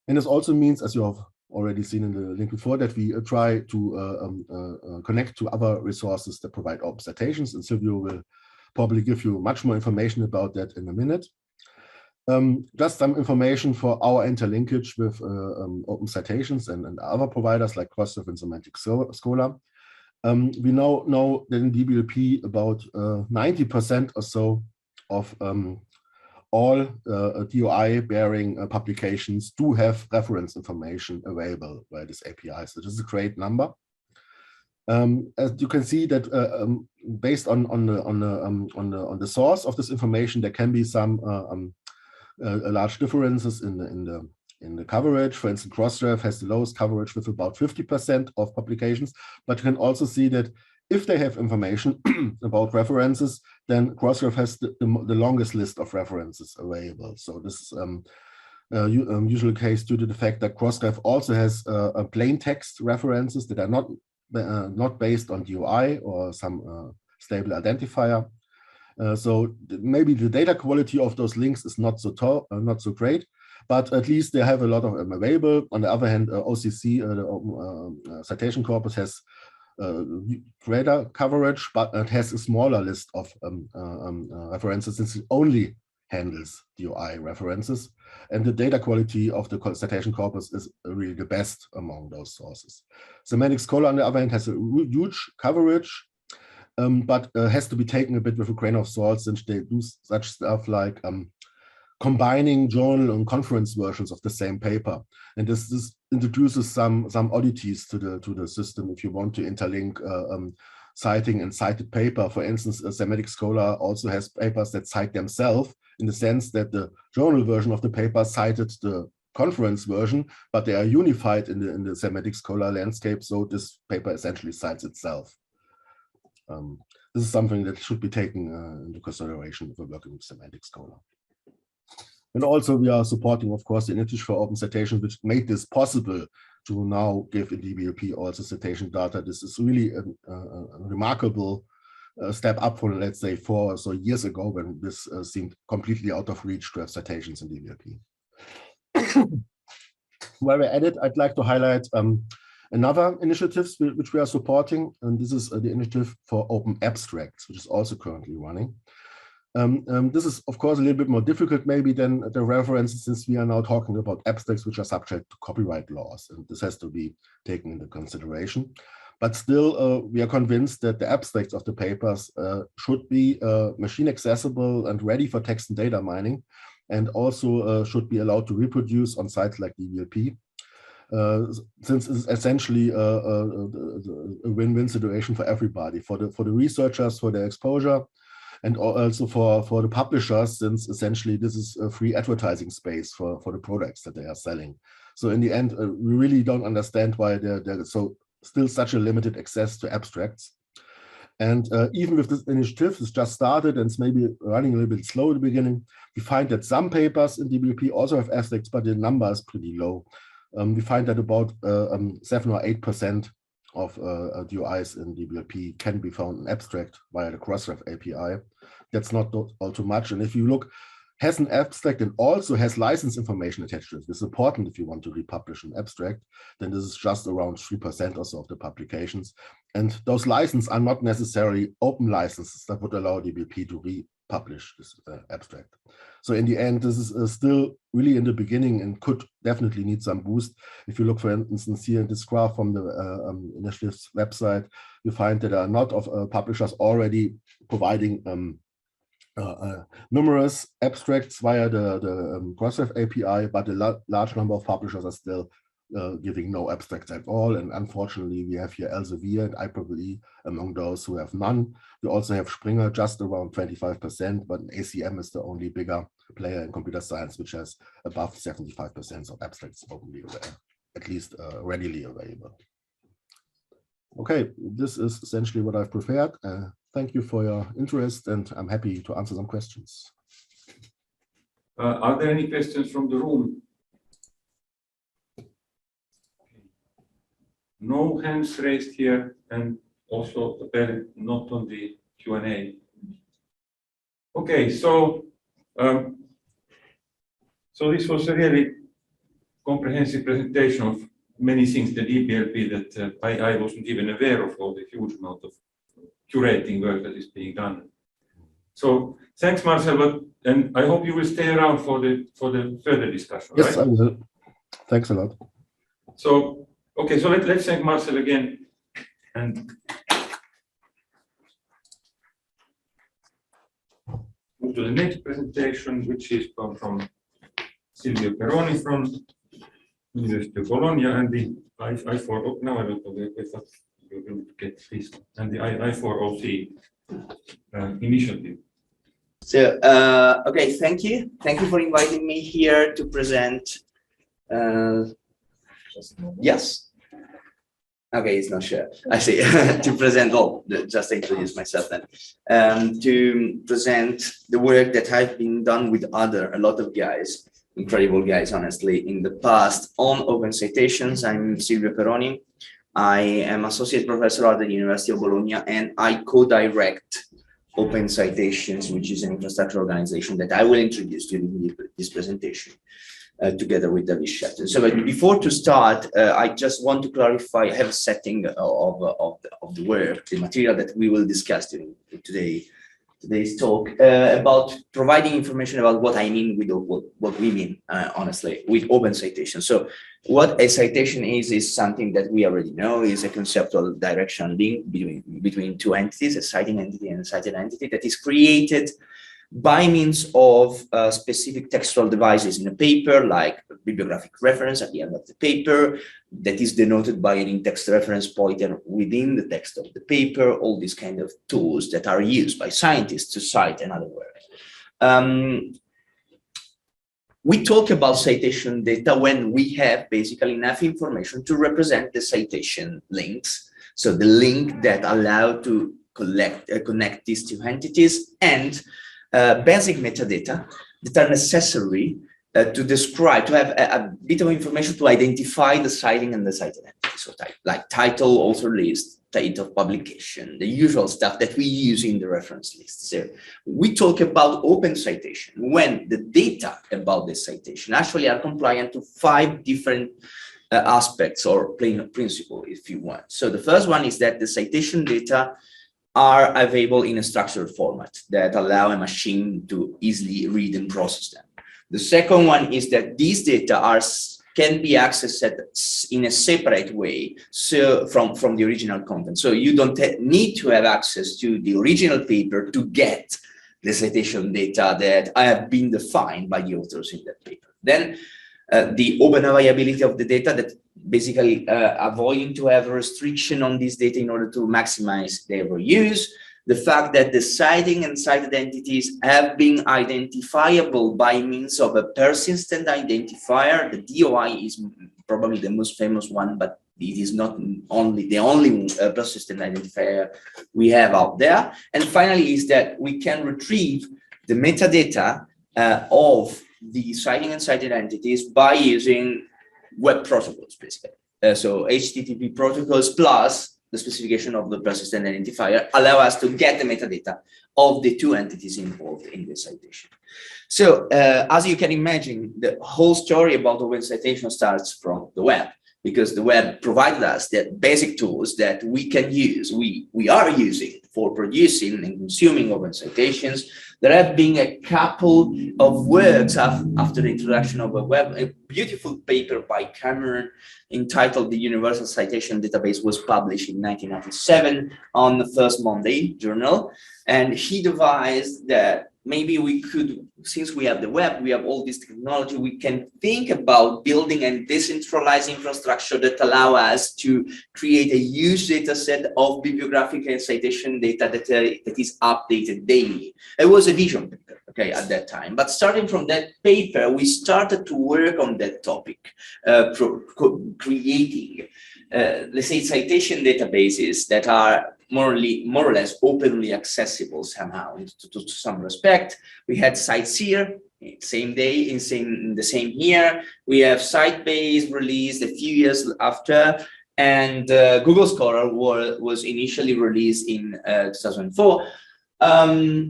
And this also means, as you have already seen in the link before, that we try to connect to other resources that provide open citations, and Silvio will probably give you much more information about that in a minute. Just some information for our interlinkage with open citations and other providers like Crossref and Semantic Scholar. We now know that in DBLP about 90% or so of all DOI-bearing publications do have reference information available by this API. So this is a great number. As you can see that based on the source of this information, there can be some large differences in the coverage. For instance, Crossref has the lowest coverage with about 50% of publications, but you can also see that if they have information about references, then Crossref has the longest list of references available. So this is usual case due to the fact that Crossref also has plain text references that are not based on DOI or some stable identifier. So maybe the data quality of those links is not so great, but at least they have a lot of them available. On the other hand, OCC, the citation corpus, has greater coverage, but it has a smaller list of references since it only handles DOI references. And the data quality of the citation corpus is really the best among those sources. Semantic Scholar, on the other hand, has a huge coverage, but has to be taken a bit with a grain of salt since they do such stuff like combining journal and conference versions of the same paper. And this introduces some oddities to the system if you want to interlink citing and cited paper. For instance, a Semantic Scholar also has papers that cite themselves in the sense that the journal version of the paper cited the conference version, but they are unified in the Semantic Scholar landscape. So this paper essentially cites itself. This is something that should be taken into consideration if we're working with Semantic Scholar. And also we are supporting, of course, the initiative for open citation, which made this possible to now give in DBLP also citation data. This is really a remarkable step up from, let's say, 4 or so years ago when this seemed completely out of reach to have citations in DBLP. While we're at it, I'd like to highlight another initiatives which we are supporting, and this is the initiative for open abstracts, which is also currently running. This is, of course, a little bit more difficult maybe than the references, since we are now talking about abstracts which are subject to copyright laws, and this has to be taken into consideration. But still, we are convinced that the abstracts of the papers should be machine accessible and ready for text and data mining, and also should be allowed to reproduce on sites like DBLP, since it's essentially a win-win situation for everybody, for the researchers, for their exposure, and also for the publishers, since essentially this is a free advertising space for the products that they are selling. So in the end, we really don't understand why there's still such a limited access to abstracts. And even with this initiative, it's just started and it's maybe running a little bit slow at the beginning, we find that some papers in DBLP also have abstracts, but the number is pretty low. We find that about 7 or 8% of DOIs in DBLP can be found in abstract via the Crossref API. That's not all too much. And if you look, has an abstract and also has license information attached to it. This is important if you want to republish an abstract, then this is just around 3% or so of the publications. And those licenses are not necessarily open licenses that would allow DBLP to republish this abstract. So in the end, this is still really in the beginning and could definitely need some boost. If you look, for instance, here in this graph from the initiative's website, you find that there are not of publishers already providing numerous abstracts via the Crossref API, but a large number of publishers are still giving no abstracts at all. And unfortunately, we have here Elsevier and IEEE among those who have none. We also have Springer, just around 25%, but ACM is the only bigger player in computer science, which has above 75% of abstracts openly available, at least readily available. Okay, this is essentially what I've prepared. Thank you for your interest, and I'm happy to answer some questions. Are there any questions from the room? No hands raised here, and also apparently not on the Q&A. Okay, so this was a really comprehensive presentation of many things, the DBLP, that I wasn't even aware of, all the huge amount of curating work that is being done. So thanks, Marcel, and I hope you will stay around for the further discussion. Yes, right? I will. Thanks a lot. So okay, so let's thank Marcel again, and move to the next presentation, which is from Silvio Peroni from University of Bologna, and the I4, now I don't know if you're going to get this, and the I4OC initiative. So, okay, thank you. Thank you for inviting me here to present. Yes. Okay, it's not sure. I see. To present, just introduce myself then. To present the work that I've been done with a lot of guys, incredible guys, honestly, in the past on open citations. I'm Silvio Peroni. I am associate professor at the University of Bologna, and I co-direct Open Citations, which is an infrastructure organization that I will introduce during this presentation. Together with David Shetton. So before to start, I just want to clarify, I have a setting of the work, the material that we will discuss during today's talk, about providing information about what I mean with what we mean, honestly, with open citation. So what a citation is something that we already know, is a conceptual direction link between two entities, a citing entity and a cited entity, that is created by means of specific textual devices in a paper, like a bibliographic reference at the end of the paper, that is denoted by an in-text reference pointer within the text of the paper, all these kind of tools that are used by scientists to cite another work. We talk about citation data when we have basically enough information to represent the citation links. So the link that allow to connect these two entities, and basic metadata that are necessary to describe, to have a bit of information to identify the citing and the cited entity. So like title, author list, date of publication, the usual stuff that we use in the reference list. So we talk about open citation when the data about the citation actually are compliant to 5 different aspects or plain principle, if you want. So the first one is that the citation data are available in a structured format that allow a machine to easily read and process them. The second one is that these data can be accessed in a separate way, so from the original content. So you don't need to have access to the original paper to get the citation data that have been defined by the authors in that paper. Then the open availability of the data, that basically avoiding to have a restriction on this data in order to maximize their use. The fact that the citing and cited entities have been identifiable by means of a persistent identifier. The DOI is probably the most famous one, but it is not only the only persistent identifier we have out there. And finally is that we can retrieve the metadata of the citing and cited entities by using web protocols, basically. So HTTP protocols plus the specification of the persistent identifier allow us to get the metadata of the two entities involved in the citation. So as you can imagine, the whole story about open citation starts from the web, because the web provided us the basic tools that we can use, we are using for producing and consuming open citations. There have been a couple of works after the introduction of a web. A beautiful paper by Ackermann entitled "The Universal Citation Database" was published in 1997 on the First Monday Journal, and he devised that maybe we could, since we have the web, we have all this technology, we can think about building a decentralized infrastructure that allow us to create a huge data set of bibliographic and citation data that is updated daily. It was a vision paper, okay, at that time. But starting from that paper, we started to work on that topic, creating, let's say, citation databases that are more or less openly accessible somehow to some respect. We had CiteSeer, same day, in the same year. We have Sitebase released a few years after, and Google Scholar was initially released in 2004.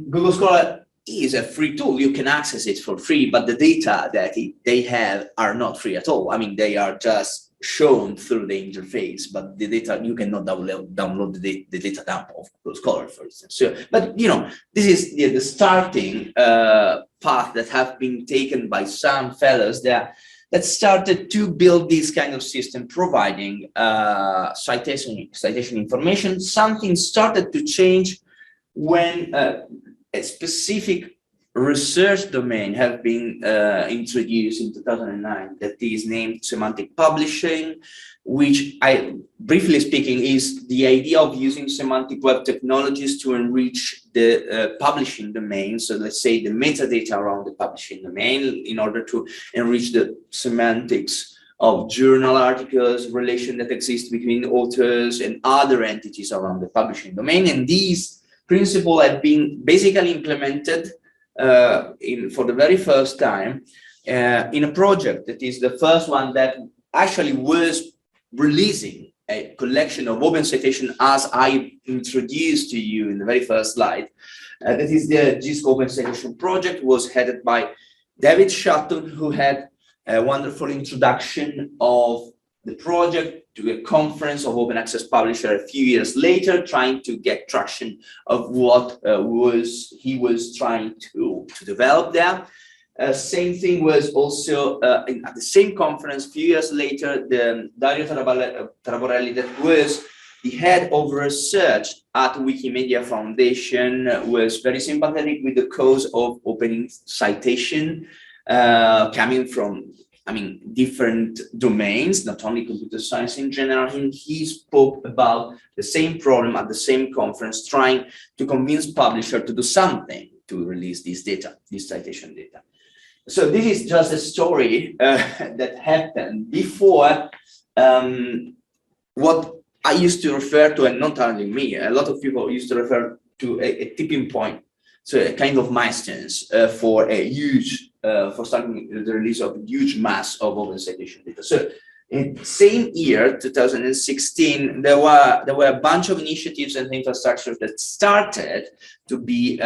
Google Scholar is a free tool. You can access it for free, but the data that they have are not free at all. I mean, they are just shown through the interface, but the data, you cannot download the data dump of Google Scholar, for instance. So, but you know, this is the starting path that have been taken by some fellows that started to build this kind of system, providing citation information. Something started to change when a specific research domain have been introduced in 2009 that is named Semantic Publishing, which, briefly speaking, is the idea of using semantic web technologies to enrich the publishing domain. So let's say the metadata around the publishing domain in order to enrich the semantics of journal articles, relation that exists between authors and other entities around the publishing domain. And these principles have been basically implemented for the very first time in a project that is the first one that actually was releasing a collection of open citation, as I introduced to you in the very first slide. That is the GISC Open Citation project, was headed by David Sutton, who had a wonderful introduction of the project to a conference of open access publisher a few years later, trying to get traction of what he was trying to develop there. Same thing was also at the same conference a few years later, the Dario Taraborelli, that was the head of research at Wikimedia Foundation, was very sympathetic with the cause of opening citation, coming from, I mean, different domains, not only computer science in general. And he spoke about the same problem at the same conference, trying to convince publisher to do something to release this data, this citation data. So this is just a story that happened before what I used to refer to, and not only me, a lot of people used to refer to a tipping point. So a kind of milestones for a huge, for starting the release of a huge mass of open citation data. So in the same year, 2016, there were a bunch of initiatives and infrastructures that started to be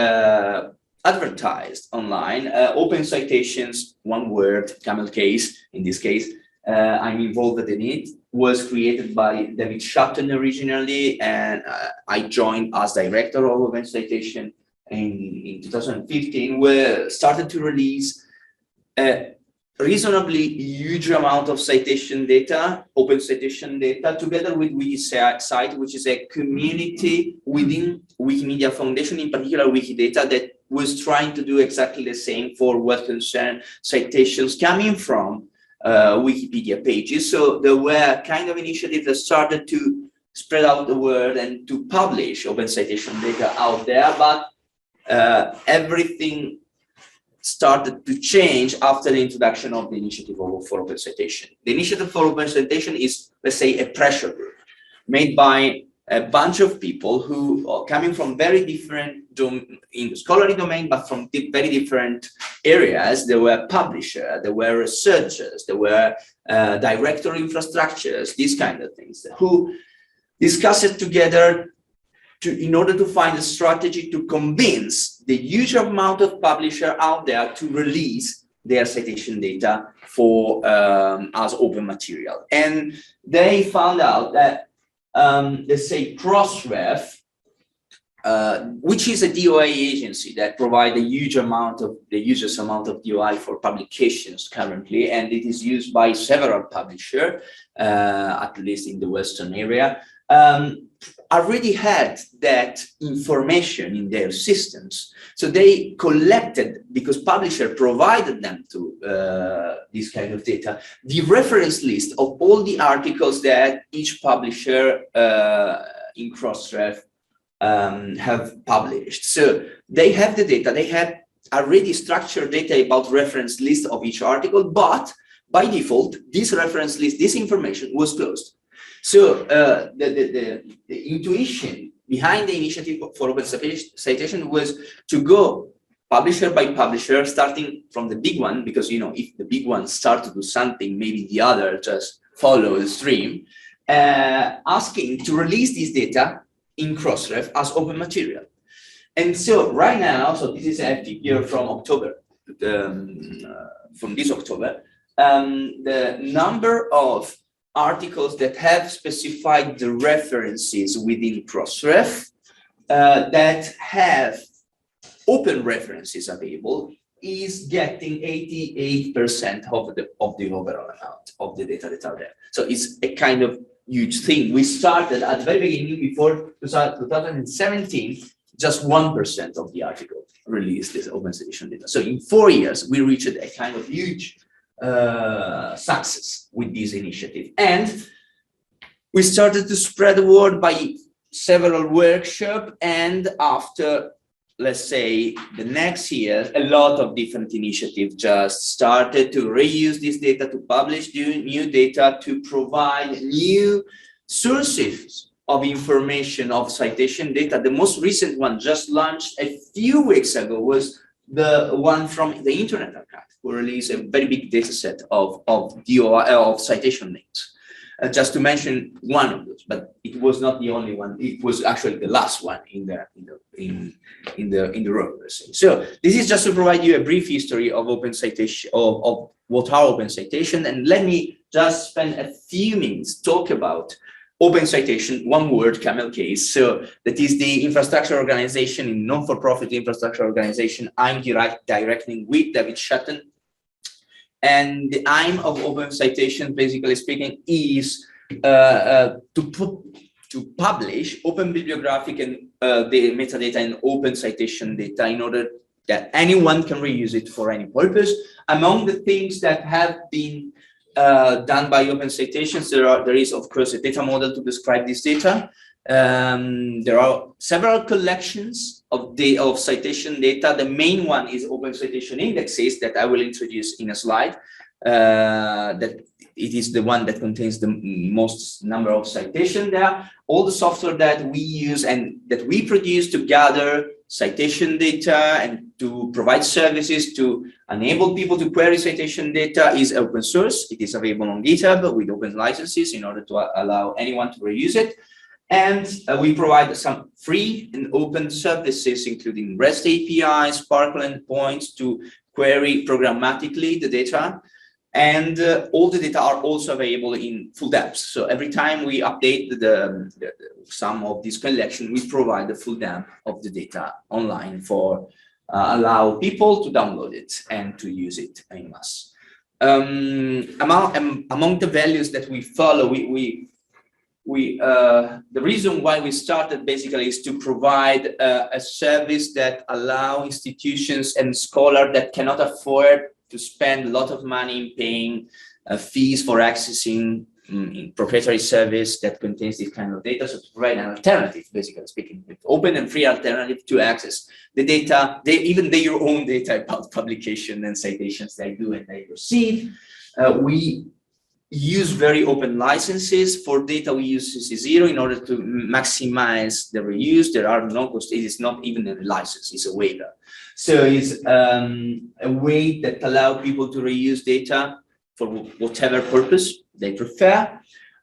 advertised online. Open citations, one word, camel case, in this case, I'm involved in it, was created by David Sutton originally, and I joined as director of Open Citation in 2015. We started to release reasonably huge amount of citation data, open citation data, together with Wikisite, which is a community within Wikimedia Foundation, in particular Wikidata, that was trying to do exactly the same for what concerned citations coming from Wikipedia pages. So there were kind of initiatives that started to spread out the word and to publish open citation data out there, but everything started to change after the introduction of the initiative for open citation. The initiative for open citation is, let's say, a pressure group made by a bunch of people who are coming from very different in the scholarly domain, but from very different areas. There were publishers, there were researchers, there were directory infrastructures, these kind of things, who discussed together in order to find a strategy to convince the huge amount of publishers out there to release their citation data for as open material. And they found out that, let's say, Crossref, which is a DOI agency that provides a huge amount of the users amount of DOI for publications currently, and it is used by several publishers, at least in the Western area, already had that information in their systems. So they collected, because publisher provided them to this kind of data, the reference list of all the articles that each publisher in Crossref have published. So they have the data, they have already structured data about reference list of each article, but by default, this reference list, this information was closed. So the intuition behind the initiative for open citation was to go publisher by publisher, starting from the big one, because, you know, if the big one start to do something, maybe the other just follow the stream, asking to release this data in Crossref as open material. And so right now, so this is a figure from October, from this October, the number of articles that have specified the references within Crossref that have open references available is getting 88% of the overall amount of the data that are there. So it's a kind of huge thing. We started at the very beginning, before 2017, just 1% of the article released this open citation data. So in 4 years, we reached a kind of huge success with this initiative, and we started to spread the word by several workshops, and after, let's say, the next year, a lot of different initiatives just started to reuse this data, to publish new data, to provide new sources of information of citation data. The most recent one, just launched a few weeks ago, was the one from the Internet Archive, who released a very big data set of citation links. Just to mention one of those, but it was not the only one. It was actually the last one in the row. So this is just to provide you a brief history of open citation, of what are open citation, and let me just spend a few minutes talk about open citation, one word, camel case. So that is the infrastructure organization, in non-for-profit infrastructure organization I'm directing with David Shatton. And the aim of open citation, basically speaking, is to publish open bibliographic and the metadata and open citation data in order that anyone can reuse it for any purpose. Among the things that have been done by open citations, there is, of course, a data model to describe this data. There are several collections of citation data. The main one is open citation indexes that I will introduce in a slide. That it is the one that contains the most number of citation there. All the software that we use and that we produce to gather citation data and to provide services to enable people to query citation data is open source. It is available on GitHub with open licenses in order to allow anyone to reuse it. And we provide some free and open services, including REST APIs, Sparkle endpoints to query programmatically the data. And all the data are also available in full depth. So every time we update some of this collection, we provide the full depth of the data online for allow people to download it and to use it en masse. Among the values that we follow, the reason why we started basically is to provide a service that allow institutions and scholars that cannot afford to spend a lot of money in paying fees for accessing proprietary service that contains this kind of data, so to provide an alternative, basically speaking, with open and free alternative to access the data, even their own data about publication and citations they do and they receive. We use very open licenses. For data, we use CC0 in order to maximize the reuse. There are no costs. It is not even a license, it's a waiver. So it's a way that allows people to reuse data for whatever purpose they prefer.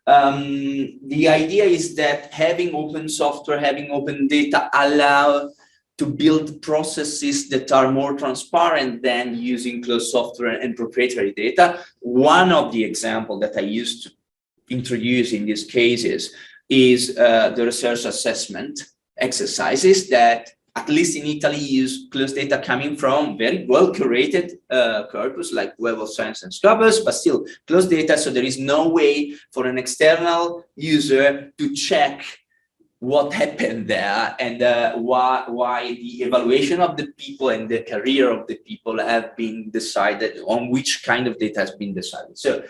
The idea is that having open software, having open data allow to build processes that are more transparent than using closed software and proprietary data. One of the examples that I used to introduce in these cases is the research assessment exercises that, at least in Italy, use closed data coming from very well curated corpus like Web of Science and Scopus, but still closed data. So there is no way for an external user to check what happened there and why the evaluation of the people and the career of the people have been decided on which kind of data has been decided. So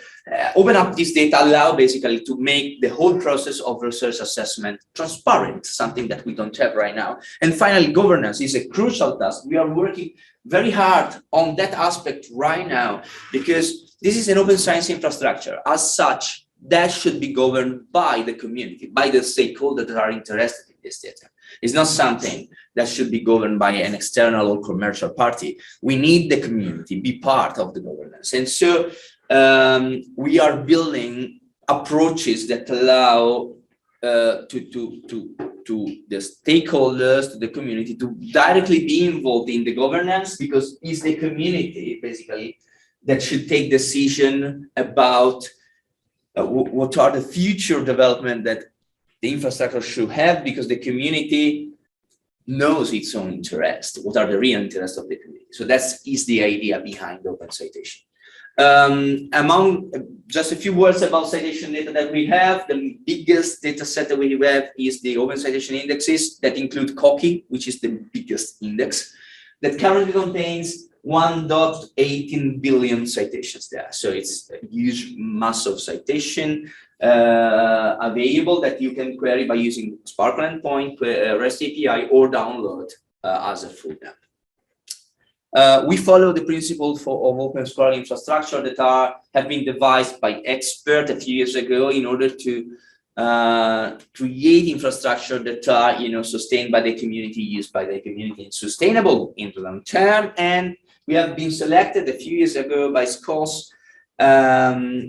open up this data allow basically to make the whole process of research assessment transparent, something that we don't have right now. And finally, governance is a crucial task. We are working very hard on that aspect right now because this is an open science infrastructure. As such, that should be governed by the community, by the stakeholders that are interested in this data. It's not something that should be governed by an external or commercial party. We need the community be part of the governance. And so we are building approaches that allow to the stakeholders, to the community, to directly be involved in the governance, because it's the community, basically, that should take decision about what are the future development that the infrastructure should have, because the community knows its own interest, what are the real interests of the community. So that is the idea behind open citation. Among just a few words about citation data that we have, the biggest data set that we have is the open citation indexes that include COCI, which is the biggest index, that currently contains 1.18 billion citations there. So it's a huge mass of citation available that you can query by using Sparkle endpoint, REST API, or download as a full dump. We follow the principle of open scholarly infrastructure that have been devised by experts a few years ago in order to create infrastructure that are sustained by the community, used by the community, and sustainable in the long term. And we have been selected a few years ago by Schloss,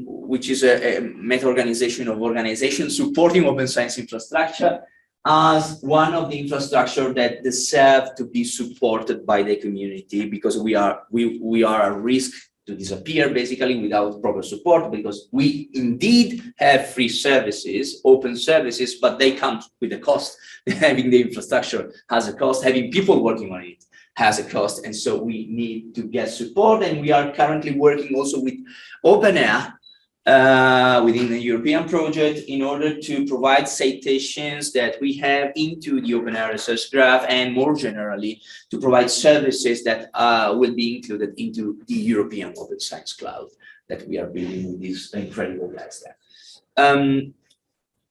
which is a meta-organization of organizations supporting open science infrastructure, as one of the infrastructure that deserve to be supported by the community, because we are at risk to disappear basically without proper support, because we indeed have free services, open services, but they come with a cost. Having the infrastructure has a cost, having people working on it has a cost, and so we need to get support. And we are currently working also with OpenAir within the European project in order to provide citations that we have into the OpenAir research graph, and more generally to provide services that will be included into the European Open Science Cloud that we are building with these incredible guys there.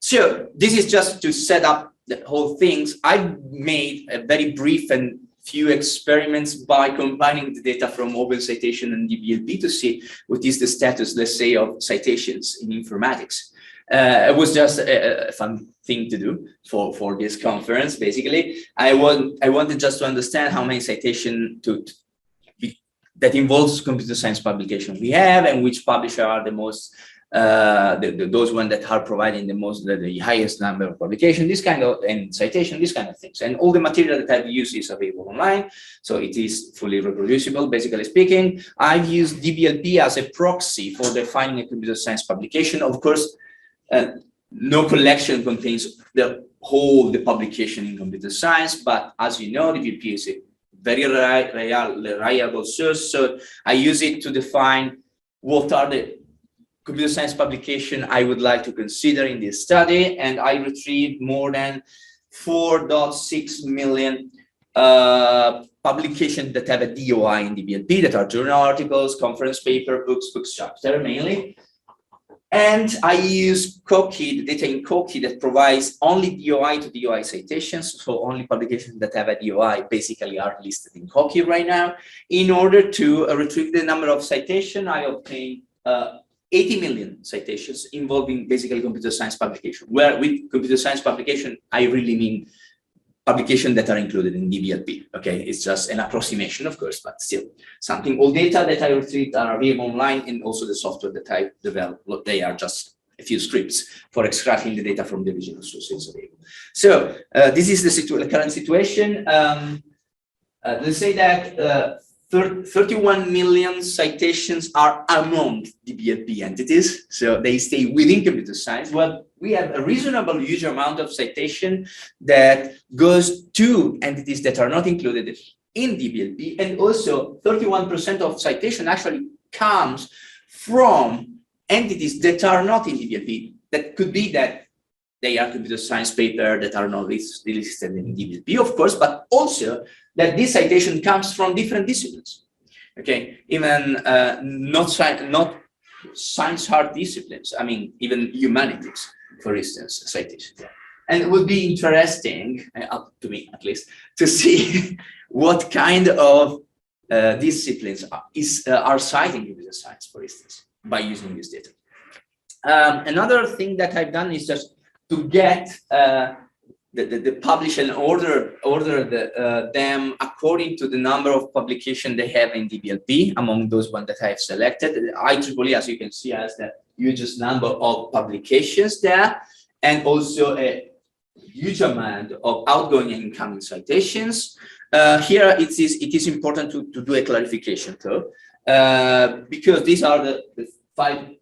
So this is just to set up the whole things. I've made a very brief and few experiments by combining the data from Open Citation and DBLP to see what is the status, let's say, of citations in informatics. It was just a fun thing to do for this conference. Basically, I wanted just to understand how many citations that involves computer science publication we have, and which publisher are the most those ones that are providing the highest number of publication, this kind of, and citation, this kind of things. And all the material that I've used is available online, so it is fully reproducible. Basically speaking, I've used DBLP as a proxy for defining a computer science publication. Of course, no collection contains the publication in computer science, but as you know, DBLP is a very reliable source, so I use it to define what are the computer science publication I would like to consider in this study, and I retrieved more than 4.6 million publications that have a DOI in DBLP, that are journal articles, conference paper, books chapter mainly. And I use Koki, the data in Koki that provides only DOI to DOI citations. So only publications that have a DOI basically are listed in Koki right now. In order to retrieve the number of citations, I obtained 80 million citations involving basically computer science publication, where with computer science publication, I really mean publications that are included in DBLP. Okay, it's just an approximation, of course, but still something. All data that I retrieved are available online, and also the software that I developed. They are just a few scripts for extracting the data from the original sources available. So this is the current situation. Let's say that 31 million citations are among DBLP entities, so they stay within computer science. Well, we have a reasonable huge amount of citation that goes to entities that are not included in DBLP, and also 31% of citation actually comes from entities that are not in DBLP. That could be that they are computer science paper that are not listed in DBLP, of course, but also that this citation comes from different disciplines. Okay, even not science hard disciplines. I mean, even humanities, for instance, citation. And it would be interesting, up to me at least, to see what kind of disciplines are citing computer science, for instance, by using this data. Another thing that I've done is just to get the publish and order them according to the number of publications they have in DBLP. Among those ones that I have selected, IEEE, as you can see, has the hugest number of publications there, and also a huge amount of outgoing and incoming citations. Here it is important to do a clarification though, because these are the 5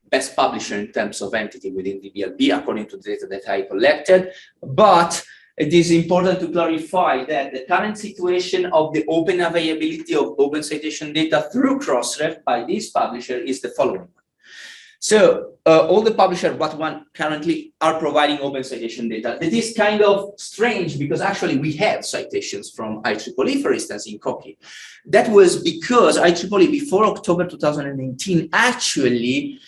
best publisher in terms of entity within DBLP, according to the data that I collected. But it is important to clarify that the current situation of the open availability of open citation data through Crossref by this publisher is the following. So all the publishers but one currently are providing open citation data. It is kind of strange because actually we have citations from IEEE, for instance, in Koki. That was because IEEE before October 2018 actually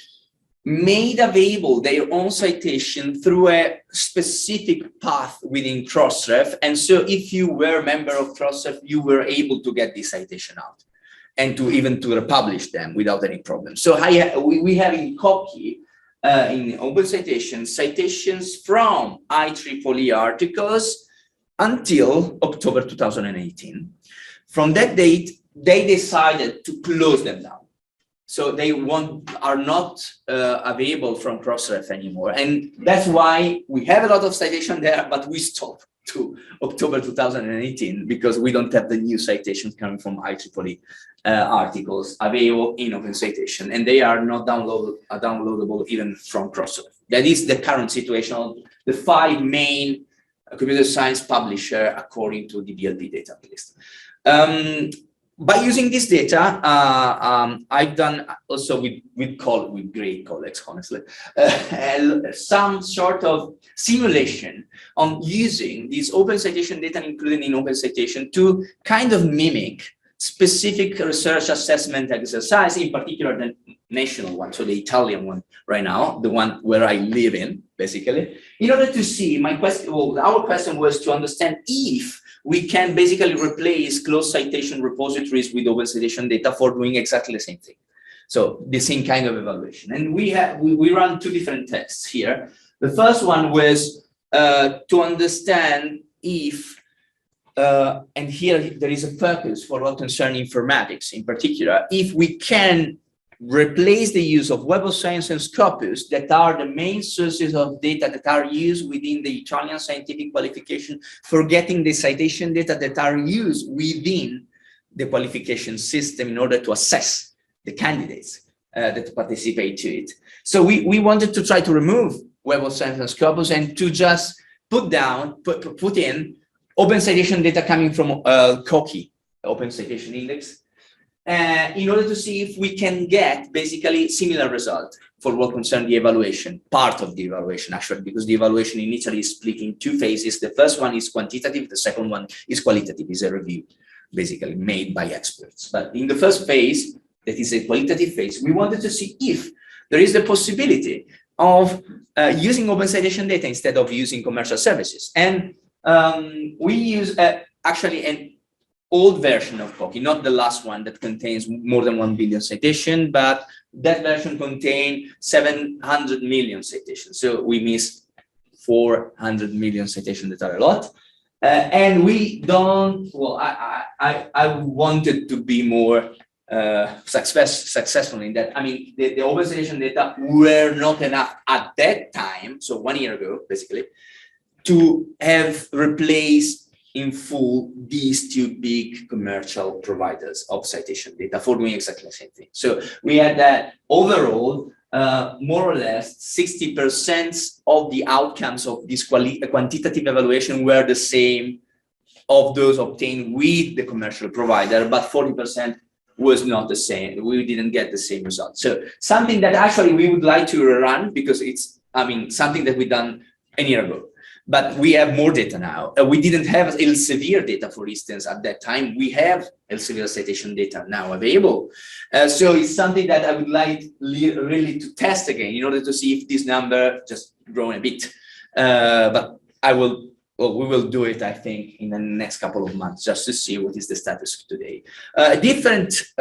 made available their own citation through a specific path within Crossref. And so if you were a member of Crossref, you were able to get this citation out and to even to republish them without any problem. So we have in Koki, in open citations from IEEE articles until October 2018. From that date, they decided to close them down. So they are not available from Crossref anymore. And that's why we have a lot of citation there, but we stopped to October 2018 because we don't have the new citations coming from IEEE articles available in open citation, and they are not downloadable even from Crossref. That is the current situation of the 5 main computer science publisher according to DBLP database. By using this data, I've done also with great colleagues, honestly, some sort of simulation on using this open citation data included in open citation to kind of mimic specific research assessment exercise, in particular the national one, so the Italian one right now, the one where I live in, basically, in order to see our question was to understand if we can basically replace closed citation repositories with open citation data for doing exactly the same thing. So the same kind of evaluation. And we run 2 different tests here. The first one was to understand if, and here there is a focus for what concerns informatics in particular, if we can replace the use of Web of Science and Scopus that are the main sources of data that are used within the Italian scientific qualification for getting the citation data that are used within the qualification system in order to assess the candidates that participate to it. So we wanted to try to remove Web of Science and Scopus and to just put in open citation data coming from Koki, Open Citation Index, in order to see if we can get basically similar result for what concerns the evaluation, part of the evaluation actually, because the evaluation initially is split in two phases. The first one is quantitative, the second one is qualitative, is a review basically made by experts. But in the first phase, that is a qualitative phase, we wanted to see if there is the possibility of using open citation data instead of using commercial services. And we use actually an old version of Cocky, not the last one that contains more than 1 billion citation, but that version contained 700 million citations. So we miss 400 million citations that are a lot. And we don't, well, I wanted to be more successful in that. I mean, the open citation data were not enough at that time, so 1 year ago, basically, to have replaced in full these two big commercial providers of citation data for doing exactly the same thing. So we had that overall, more or less 60% of the outcomes of this quantitative evaluation were the same of those obtained with the commercial provider, but 40% was not the same. We didn't get the same result. So something that actually we would like to rerun, because it's, I mean, something that we done a year ago. But we have more data now. We didn't have Elsevier data, for instance, at that time. We have Elsevier citation data now available. So it's something that I would like really to test again in order to see if this number just grown a bit. But I will, well, we will do it, I think, in the next couple of months, just to see what is the status today. A different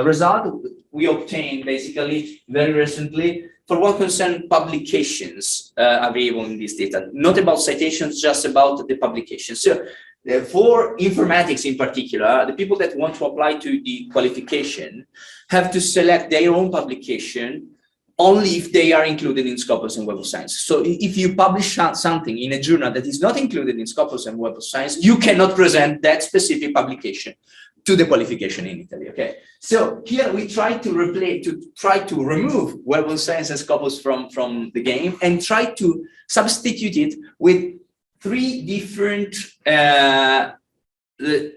result we obtained basically very recently for what concerns publications available in this data, not about citations, just about the publications. So for informatics in particular, the people that want to apply to the qualification have to select their own publication only if they are included in Scopus and Web of Science. So if you publish something in a journal that is not included in Scopus and Web of Science, you cannot present that specific publication to the qualification in Italy. Okay, so here we try to remove Web of Science and Scopus from the game and try to substitute it with 3 different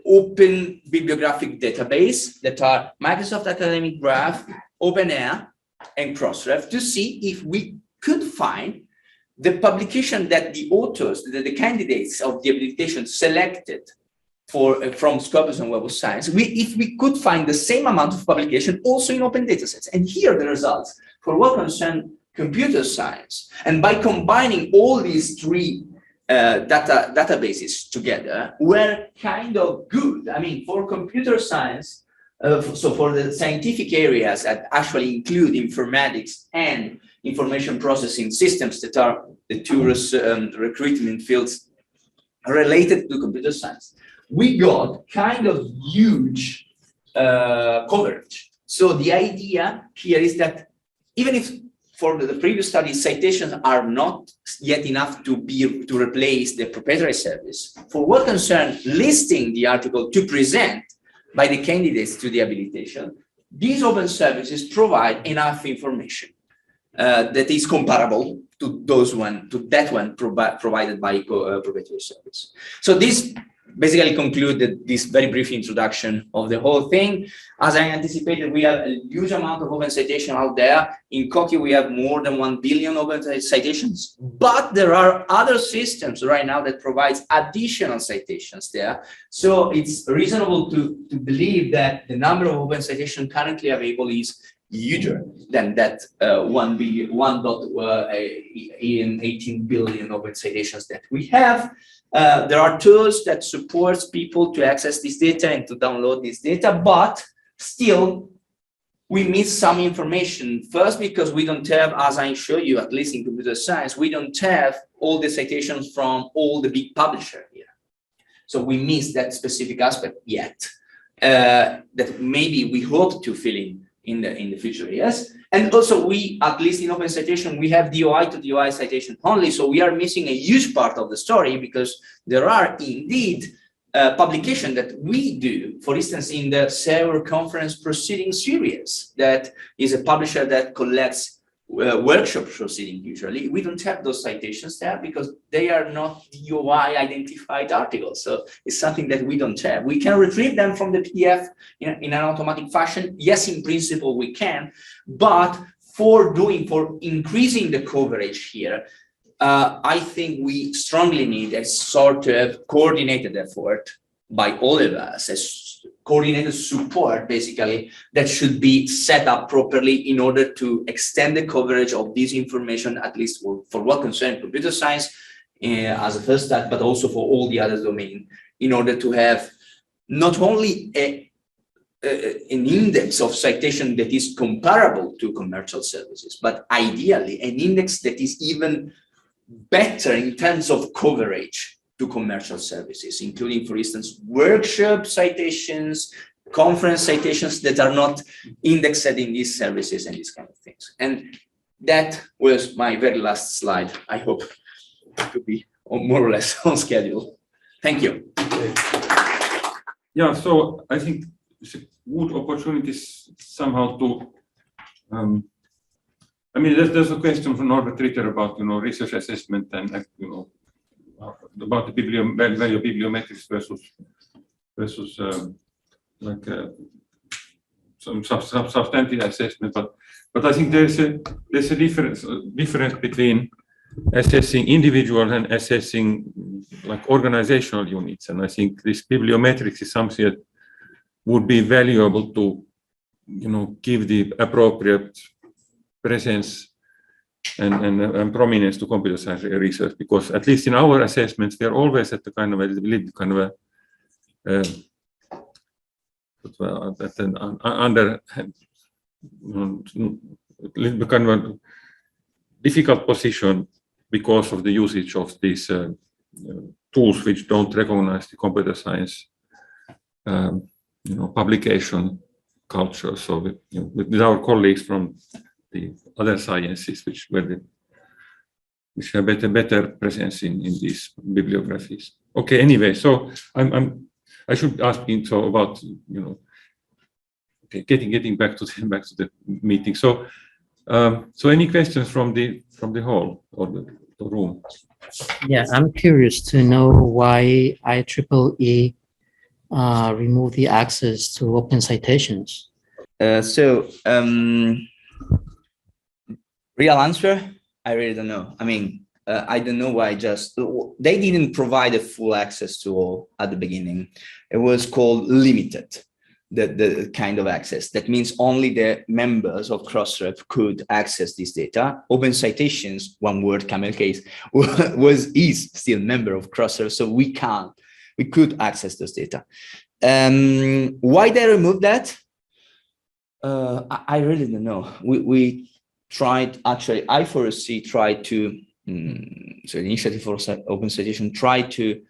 open bibliographic database that are Microsoft Academic Graph, OpenAir, and Crossref, to see if we could find the publication that the authors, the candidates of the habilitation selected from Scopus and Web of Science, if we could find the same amount of publication also in open datasets. And here are the results for what concerns computer science. And by combining all these 3 databases together, were kind of good. I mean, for computer science, so for the scientific areas that actually include informatics and information processing systems, that are the 2 recruitment fields related to computer science, we got kind of huge coverage. So the idea here is that even if for the previous study citations are not yet enough to replace the proprietary service, for what concerns listing the article to present by the candidates to the habilitation, these open services provide enough information that is comparable to that one provided by proprietary service. So this basically concluded this very brief introduction of the whole thing. As I anticipated, we have a huge amount of open citation out there. In Cocky, we have more than 1 billion open citations, but there are other systems right now that provides additional citations there. So it's reasonable to believe that the number of open citations currently available is huger than that 18 billion open citations that we have. There are tools that support people to access this data and to download this data, but still we miss some information. First, because we don't have, as I show you, at least in computer science, we don't have all the citations from all the big publishers here. So we miss that specific aspect yet, that maybe we hope to fill in the future, yes. And also we, at least in open citation, we have DOI to DOI citation only. So we are missing a huge part of the story, because there are indeed publication that we do, for instance, in the Server Conference Proceeding series, that is a publisher that collects workshop proceeding usually, we don't have those citations there because they are not DOI identified articles. So it's something that we don't have. We can retrieve them from the PDF in an automatic fashion. Yes, in principle we can, but for increasing the coverage here, I think we strongly need a sort of coordinated effort by all of us, as coordinated support, basically, that should be set up properly in order to extend the coverage of this information, at least for what concerns computer science as a first step, but also for all the other domains, in order to have not only an index of citation that is comparable to commercial services, but ideally an index that is even better in terms of coverage to commercial services, including, for instance, workshop citations, conference citations that are not indexed in these services and these kind of things. And that was my very last slide. I hope to be more or less on schedule. Thank you. Yeah, so I think it's a good opportunity somehow to, I mean, there's a question from Norbert Ritter about, research assessment and, about the value of bibliometrics versus some substantive assessment, but I think there's a difference between assessing individual and assessing like organizational units, and I think this bibliometrics is something that would be valuable to give the appropriate presence and prominence to computer science research, because at least in our assessments we are always at the kind of a difficult position because of the usage of these tools which don't recognize the computer science publication culture. So with our colleagues from the other sciences which have better presence in these bibliographies. Okay, anyway, so I should ask you about okay, getting back to the meeting. So any questions from the hall or the room? Yeah, I'm curious to know why IEEE removed the access to open citations. Real answer, I really don't know. I mean, I don't know why they didn't provide a full access to all at the beginning. It was called limited, the kind of access. That means only the members of Crossref could access this data. Open Citations, one word, camel case, is still member of Crossref, so we could access those data. Why they removed that? I really don't know. We tried, actually, I4C tried to, so the Initiative for Open Citation tried to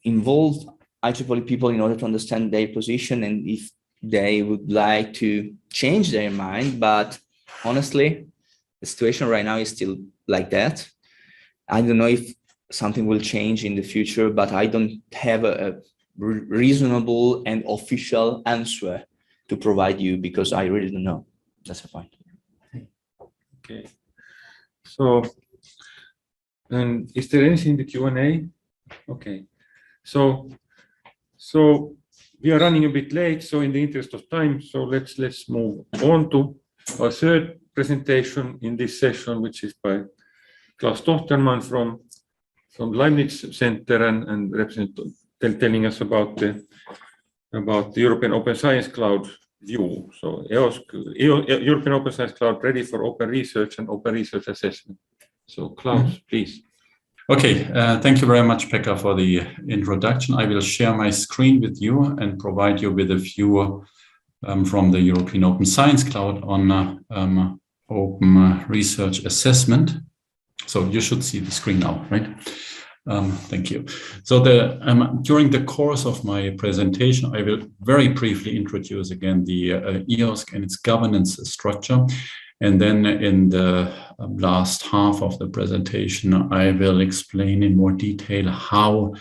involve IEEE people in order to understand their position and if they would like to change their mind. But honestly, the situation right now is still like that. I don't know if something will change in the future, but I don't have a reasonable and official answer to provide you because I really don't know. That's the point. Okay. So, and is there anything in the Q&A? Okay. So we are running a bit late. So in the interest of time, so let's move on to our third presentation in this session, which is by Klaus Tochtermann from Leibniz Center and telling us about the European Open Science Cloud view. So European Open Science Cloud ready for open research and open research assessment. So Klaus, please. Okay, thank you very much, Pekka, for the introduction. I will share my screen with you and provide you with a view from the European Open Science Cloud on open research assessment. So you should see the screen now, right? Thank you. So during the course of my presentation, I will very briefly introduce again the EOSC and its governance structure. And then in the last half of the presentation, I will explain in more detail how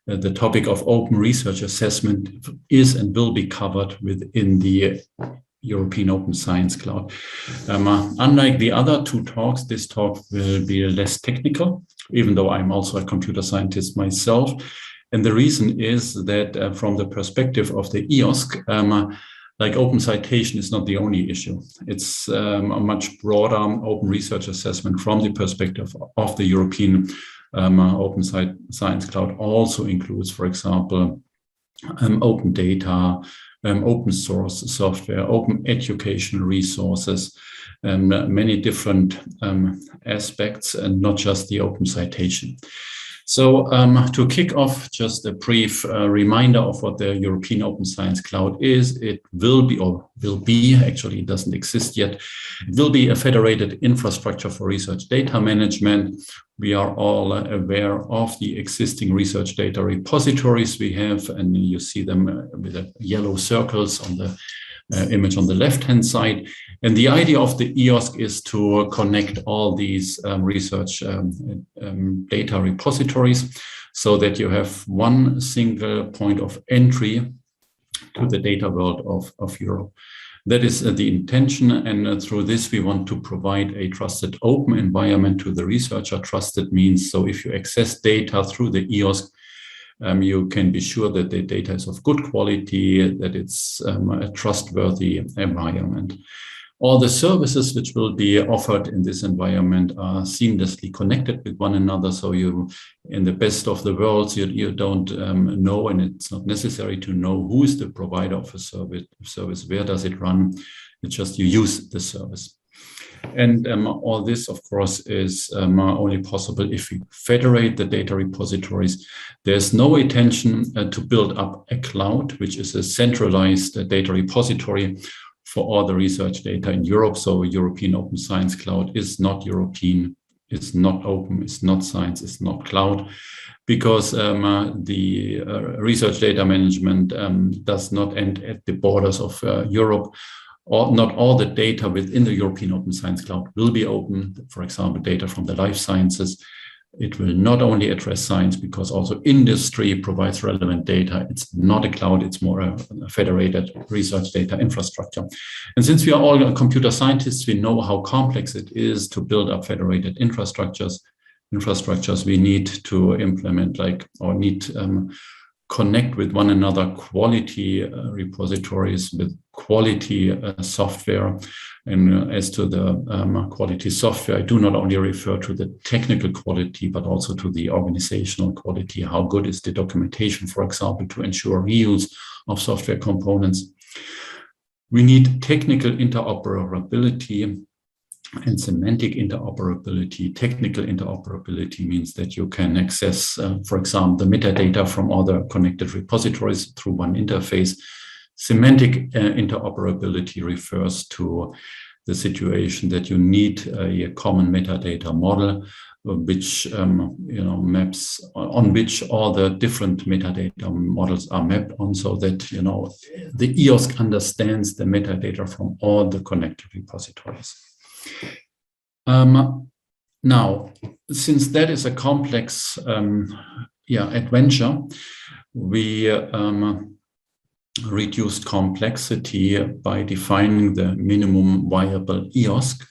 the topic of open research assessment is and will be covered within the European Open Science Cloud. Unlike the other two talks, this talk will be less technical, even though I'm also a computer scientist myself. And the reason is that from the perspective of the EOSC, like open citation is not the only issue. It's a much broader open research assessment from the perspective of the European Open Science Cloud also includes, for example, open data, open source software, open educational resources, many different aspects, and not just the open citation. So to kick off, just a brief reminder of what the European Open Science Cloud is. It will be, actually it doesn't exist yet, it will be a federated infrastructure for research data management. We are all aware of the existing research data repositories we have, and you see them with the yellow circles on the image on the left-hand side. And the idea of the EOSC is to connect all these research data repositories so that you have one single point of entry to the data world of Europe. That is the intention, and through this we want to provide a trusted open environment to the researcher. Trusted means, so if you access data through the EOSC, you can be sure that the data is of good quality, that it's a trustworthy environment. All the services which will be offered in this environment are seamlessly connected with one another. So you, in the best of the worlds, you don't know, and it's not necessary to know who is the provider of a service, where does it run. It's just you use the service. And all this, of course, is only possible if we federate the data repositories. There's no intention to build up a cloud, which is a centralized data repository for all the research data in Europe. So European Open Science Cloud is not European, it's not open, it's not science, it's not cloud, because the research data management does not end at the borders of Europe. Not all the data within the European Open Science Cloud will be open. For example, data from the life sciences. It will not only address science, because also industry provides relevant data. It's not a cloud, it's more a federated research data infrastructure. And since we are all computer scientists, we know how complex it is to build up federated infrastructures. We need to implement connect with one another quality repositories with quality software. And as to the quality software, I do not only refer to the technical quality, but also to the organizational quality. How good is the documentation, for example, to ensure reuse of software components? We need technical interoperability and semantic interoperability. Technical interoperability means that you can access, for example, the metadata from other connected repositories through one interface. Semantic interoperability refers to the situation that you need a common metadata model, which maps on which all the different metadata models are mapped on, so that the EOSC understands the metadata from all the connected repositories. Now, since that is a complex adventure, we reduced complexity by defining the minimum viable EOSC,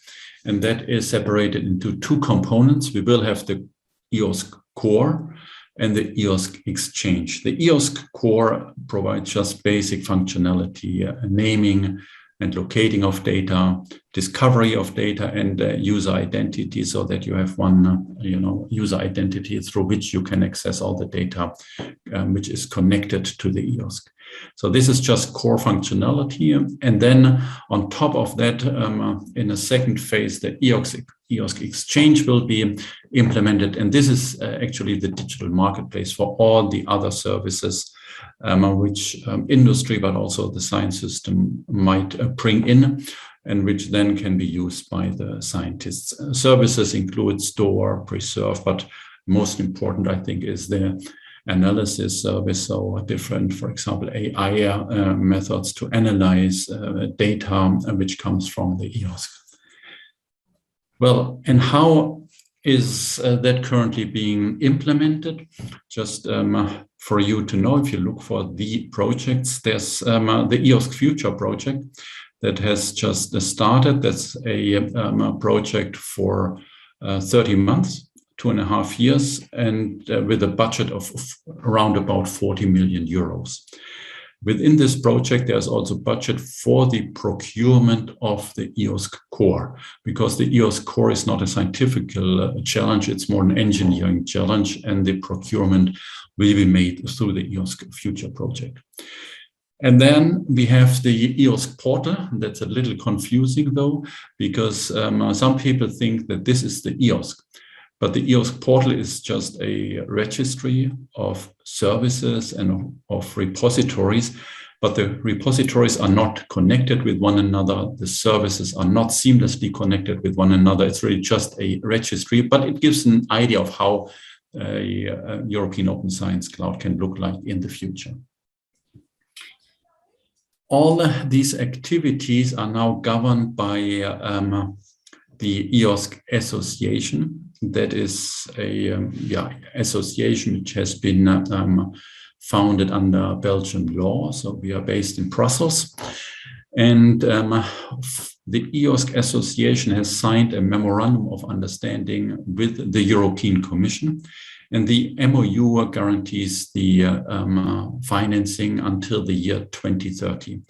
and that is separated into two components. We will have the Eos Core and the Eos Exchange. The Eos Core provides just basic functionality, naming and locating of data, discovery of data, and user identity, so that you have one user identity through which you can access all the data which is connected to the EOSC. So this is just core functionality. And then on top of that, in a second phase, the Eos Exchange will be implemented. And this is actually the digital marketplace for all the other services which industry, but also the science system might bring in, and which then can be used by the scientists. Services include store, preserve, but most important, I think, is the analysis service. So different, for example, AI methods to analyze data which comes from the EOSC. Well, and how is that currently being implemented? Just for you to know, if you look for the projects, there's the EOSC Future project that has just started. That's a project for 30 months, 2.5 years, and with a budget of around about 40 million euros. Within this project, there's also budget for the procurement of the Eos Core, because the Eos Core is not a scientific challenge, it's more an engineering challenge, and the procurement will be made through the Eos Future project. And then we have the Eos Portal. That's a little confusing though, because some people think that this is the Eos. But the Eos Portal is just a registry of services and of repositories, but the repositories are not connected with one another. The services are not seamlessly connected with one another. It's really just a registry, but it gives an idea of how a European Open Science Cloud can look like in the future. All these activities are now governed by the Eos Association. That is a association which has been founded under Belgian law. So we are based in Brussels. And the Eos Association has signed a memorandum of understanding with the European Commission. And the MOU guarantees the financing until the year 2030.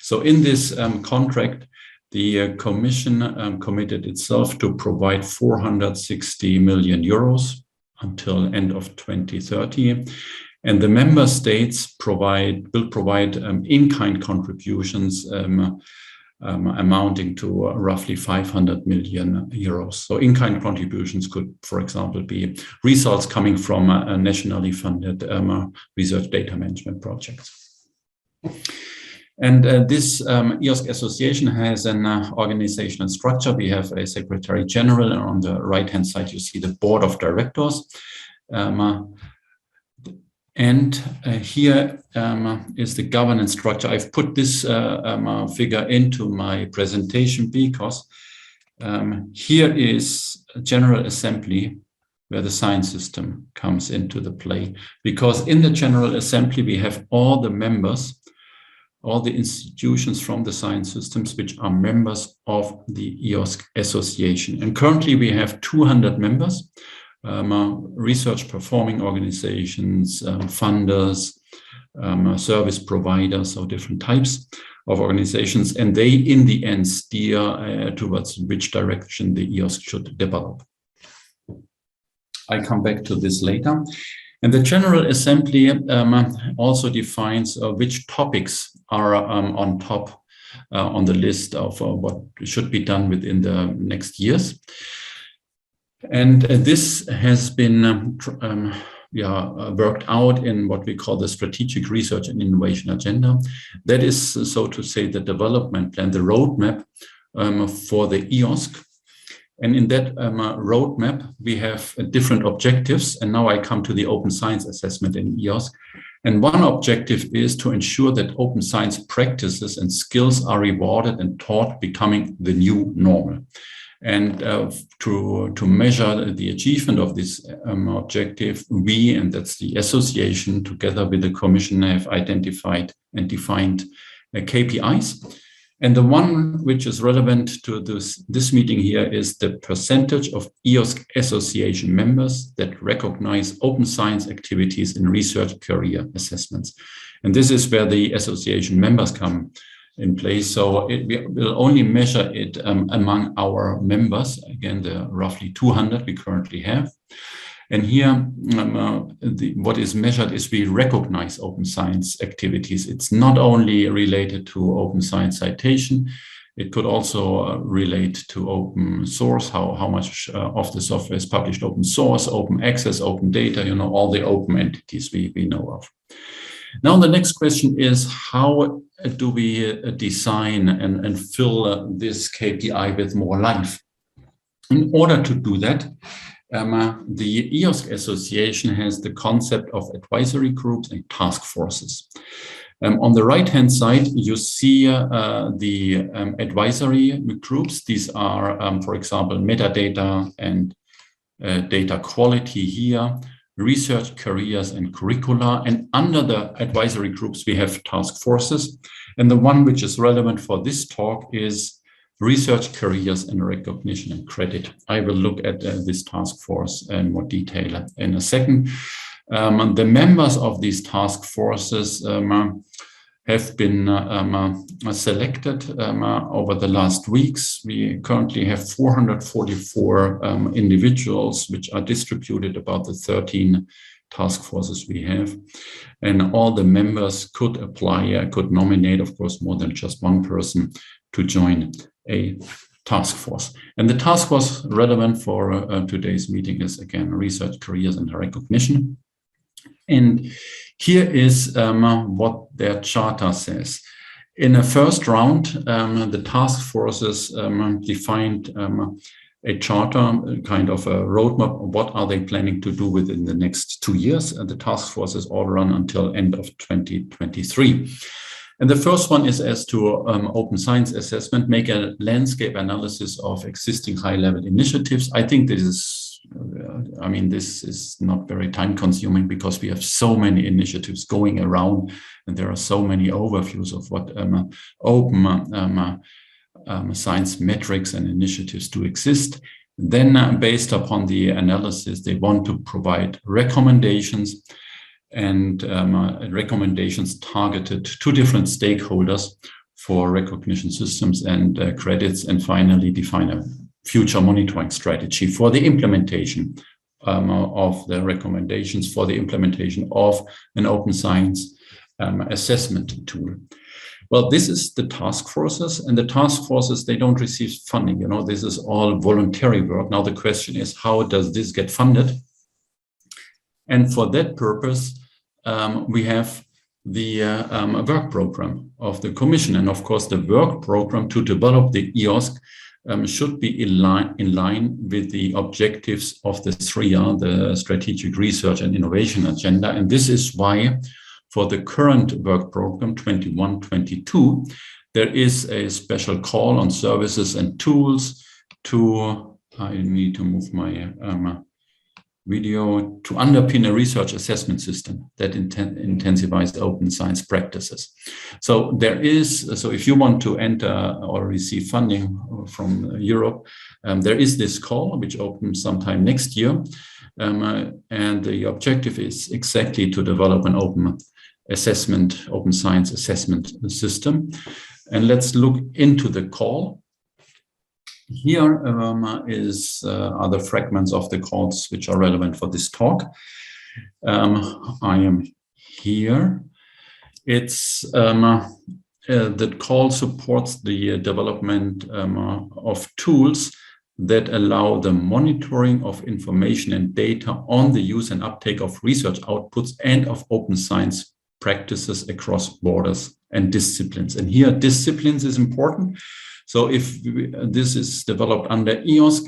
So in this contract, the Commission committed itself to provide 460 million euros until end of 2030. And the member states will provide in-kind contributions amounting to roughly 500 million euros. So in-kind contributions could, for example, be results coming from nationally funded research data management projects. And this Eos Association has an organizational structure. We have a Secretary General, and on the right-hand side, you see the Board of Directors. And here is the governance structure. I've put this figure into my presentation because here is a General Assembly where the science system comes into the play. Because in the General Assembly, we have all the members, all the institutions from the science systems which are members of the Eos Association. And currently we have 200 members, research performing organizations, funders, service providers, so different types of organizations, and they in the end steer towards which direction the Eos should develop. I come back to this later. And the General Assembly also defines which topics are on top on the list of what should be done within the next years. And this has been worked out in what we call the Strategic Research and Innovation Agenda. That is, so to say, the development plan, the roadmap for the EOSC. And in that roadmap, we have different objectives. And now I come to the open science assessment in EOSC. And one objective is to ensure that open science practices and skills are rewarded and taught, becoming the new normal. And to measure the achievement of this objective, we, and that's the association, together with the Commission, have identified and defined KPIs. And the one which is relevant to this meeting here is the percentage of Eos Association members that recognize open science activities in research career assessments. And this is where the association members come in place. So we will only measure it among our members, again, the roughly 200 we currently have. And here, what is measured is we recognize open science activities. It's not only related to open science citation, it could also relate to open source, how much of the software is published open source, open access, open data, all the open entities we know of. Now, the next question is, how do we design and fill this KPI with more life? In order to do that, the EOS Association has the concept of advisory groups and task forces. On the right-hand side, you see the advisory groups. These are, for example, metadata and data quality here, research careers and curricula. And under the advisory groups, we have task forces. And the one which is relevant for this talk is research careers and recognition and credit. I will look at this task force in more detail in a second. The members of these task forces have been selected over the last weeks. We currently have 444 individuals, which are distributed about the 13 task forces we have. And all the members could apply, could nominate, of course, more than just one person to join a task force. And the task force relevant for today's meeting is, again, research careers and recognition. And here is what their charter says. In a first round, the task forces defined a charter, kind of a roadmap. What are they planning to do within the next 2 years? And the task forces all run until end of 2023. And the first one is as to open science assessment, make a landscape analysis of existing high-level initiatives. I think this is, this is not very time-consuming because we have so many initiatives going around, and there are so many overviews of what open science metrics and initiatives do exist. Then, based upon the analysis, they want to provide recommendations, and recommendations targeted to different stakeholders for recognition systems and credits, and finally define a future monitoring strategy for the implementation of the recommendations for the implementation of an open science assessment tool. Well, this is the task forces, and the task forces, they don't receive funding. You know, this is all voluntary work. Now the question is, how does this get funded? And for that purpose, we have the work program of the Commission. And of course, the work program to develop the EOSC should be in line with the objectives of the 3R, the Strategic Research and Innovation Agenda. And this is why for the current work program 21-22, there is a special call on services and tools to, I need to move my video, to underpin a research assessment system that intensifies open science practices. So if you want to enter or receive funding from Europe, there is this call which opens sometime next year. And the objective is exactly to develop an open science assessment system. And let's look into the call. Here are the fragments of the calls which are relevant for this talk. I am here. It's the call supports the development of tools that allow the monitoring of information and data on the use and uptake of research outputs and of open science practices across borders and disciplines. And here, disciplines is important. So if this is developed under EOS,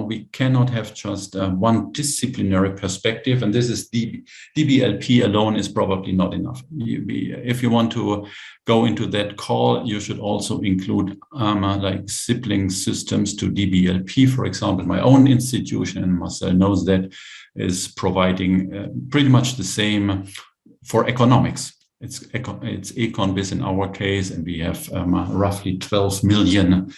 we cannot have just one disciplinary perspective, and this is DBLP alone is probably not enough. If you want to go into that call, you should also include like sibling systems to DBLP. For example, my own institution, and Marcel knows that, is providing pretty much the same for economics. It's EconBiz in our case, and we have roughly 12 million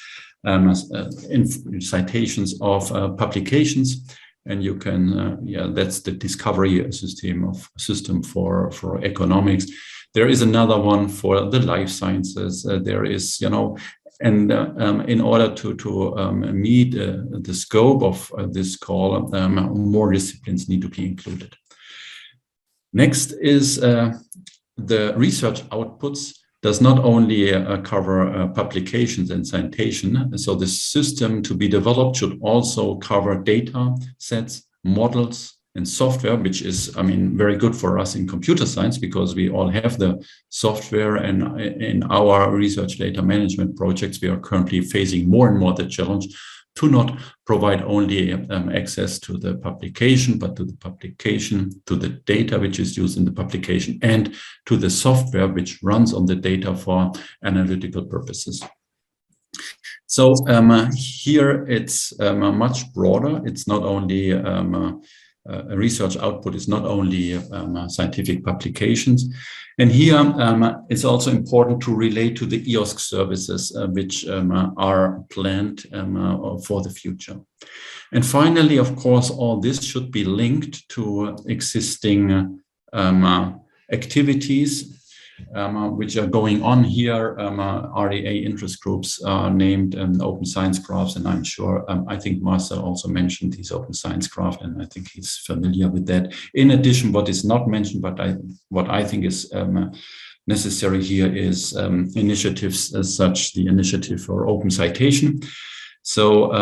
citations of publications. And you can, that's the discovery system for economics. There is another one for the life sciences. There is, and in order to meet the scope of this call, more disciplines need to be included. Next is the research outputs does not only cover publications and citation. So the system to be developed should also cover data sets, models, and software, which is, very good for us in computer science because we all have the software, and in our research data management projects, we are currently facing more and more the challenge to not provide only access to the publication, but to the publication, to the data which is used in the publication, and to the software which runs on the data for analytical purposes. So here it's much broader. It's not only research output is not only scientific publications. And here it's also important to relate to the EOSC services which are planned for the future. And finally, of course, all this should be linked to existing activities which are going on here. RDA interest groups are named open science graphs, and I'm sure, I think Marcel also mentioned these open science graph, and I think he's familiar with that. In addition, what is not mentioned, but what I think is necessary here is initiatives as such, the initiative for open citation. So,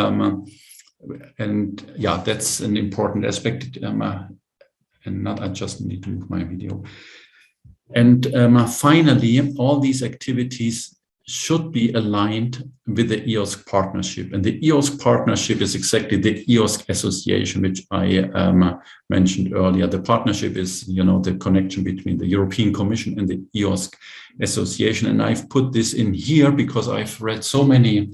and yeah, that's an important aspect. I just need to move my video. And finally, all these activities should be aligned with the Eos Partnership. And the Eos Partnership is exactly the Eos Association, which I mentioned earlier. The partnership is, the connection between the European Commission and the Eos Association. And I've put this in here because I've read so many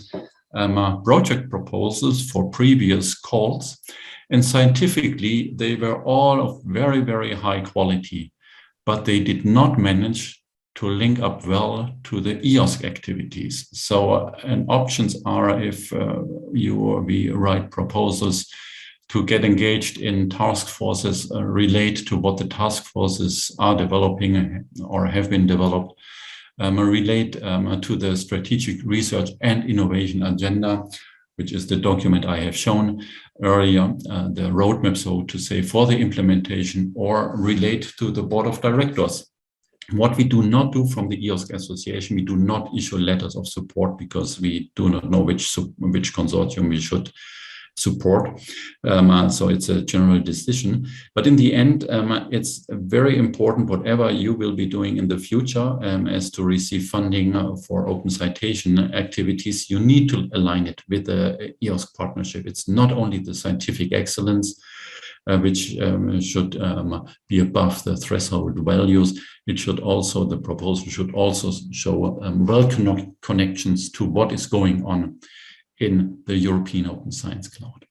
project proposals for previous calls. And scientifically, they were all of very, very high quality, but they did not manage to link up well to the EOSC activities. So, and options are, if we write proposals to get engaged in task forces, relate to what the task forces are developing or have been developed, relate to the strategic research and innovation agenda, which is the document I have shown earlier, the roadmap, so to say, for the implementation, or relate to the board of directors. What we do not do from the EOS Association, we do not issue letters of support because we do not know which consortium we should support. So it's a general decision. But in the end, it's very important, whatever you will be doing in the future, as to receive funding for open citation activities, you need to align it with the EOS partnership. It's not only the scientific excellence, which should be above the threshold values. It should also, the proposal should also show connections to what is going on in the European Open Science Cloud.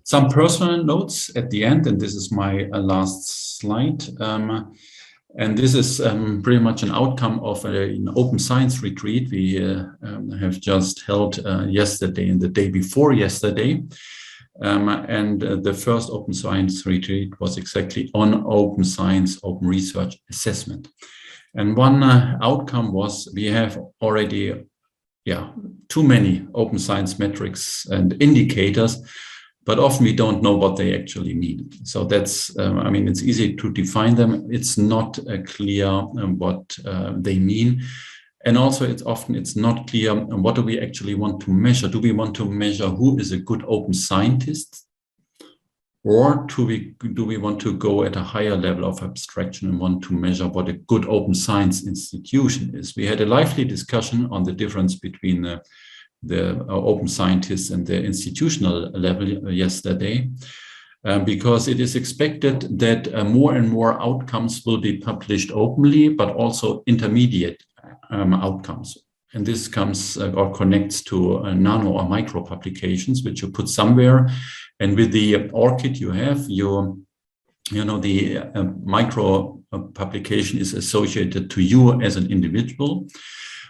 Some personal notes at the end, and this is my last slide. And this is pretty much an outcome of an open science retreat we have just held yesterday and the day before yesterday. And the first open science retreat was exactly on open science, open research assessment. And one outcome was we have already too many open science metrics and indicators, but often we don't know what they actually mean. So that's, it's easy to define them. It's not clear what they mean. And also it's not clear what do we actually want to measure. Do we want to measure who is a good open scientist? Or do we want to go at a higher level of abstraction and want to measure what a good open science institution is? We had a lively discussion on the difference between the open scientists and the institutional level yesterday, because it is expected that more and more outcomes will be published openly, but also intermediate outcomes. And this comes or connects to nano or micro publications, which you put somewhere. And with the ORCID you have, the micro publication is associated to you as an individual,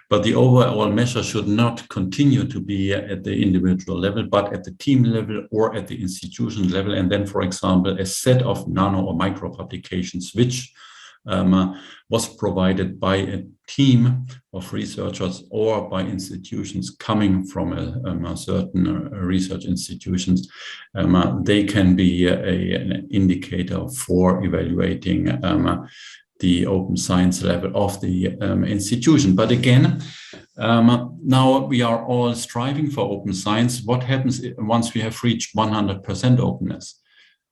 but the overall measure should not continue to be at the individual level, but at the team level or at the institution level. And then, for example, a set of nano or micro publications, which was provided by a team of researchers or by institutions coming from a certain research institutions, they can be an indicator for evaluating the open science level of the institution. But again, now we are all striving for open science. What happens once we have reached 100% openness?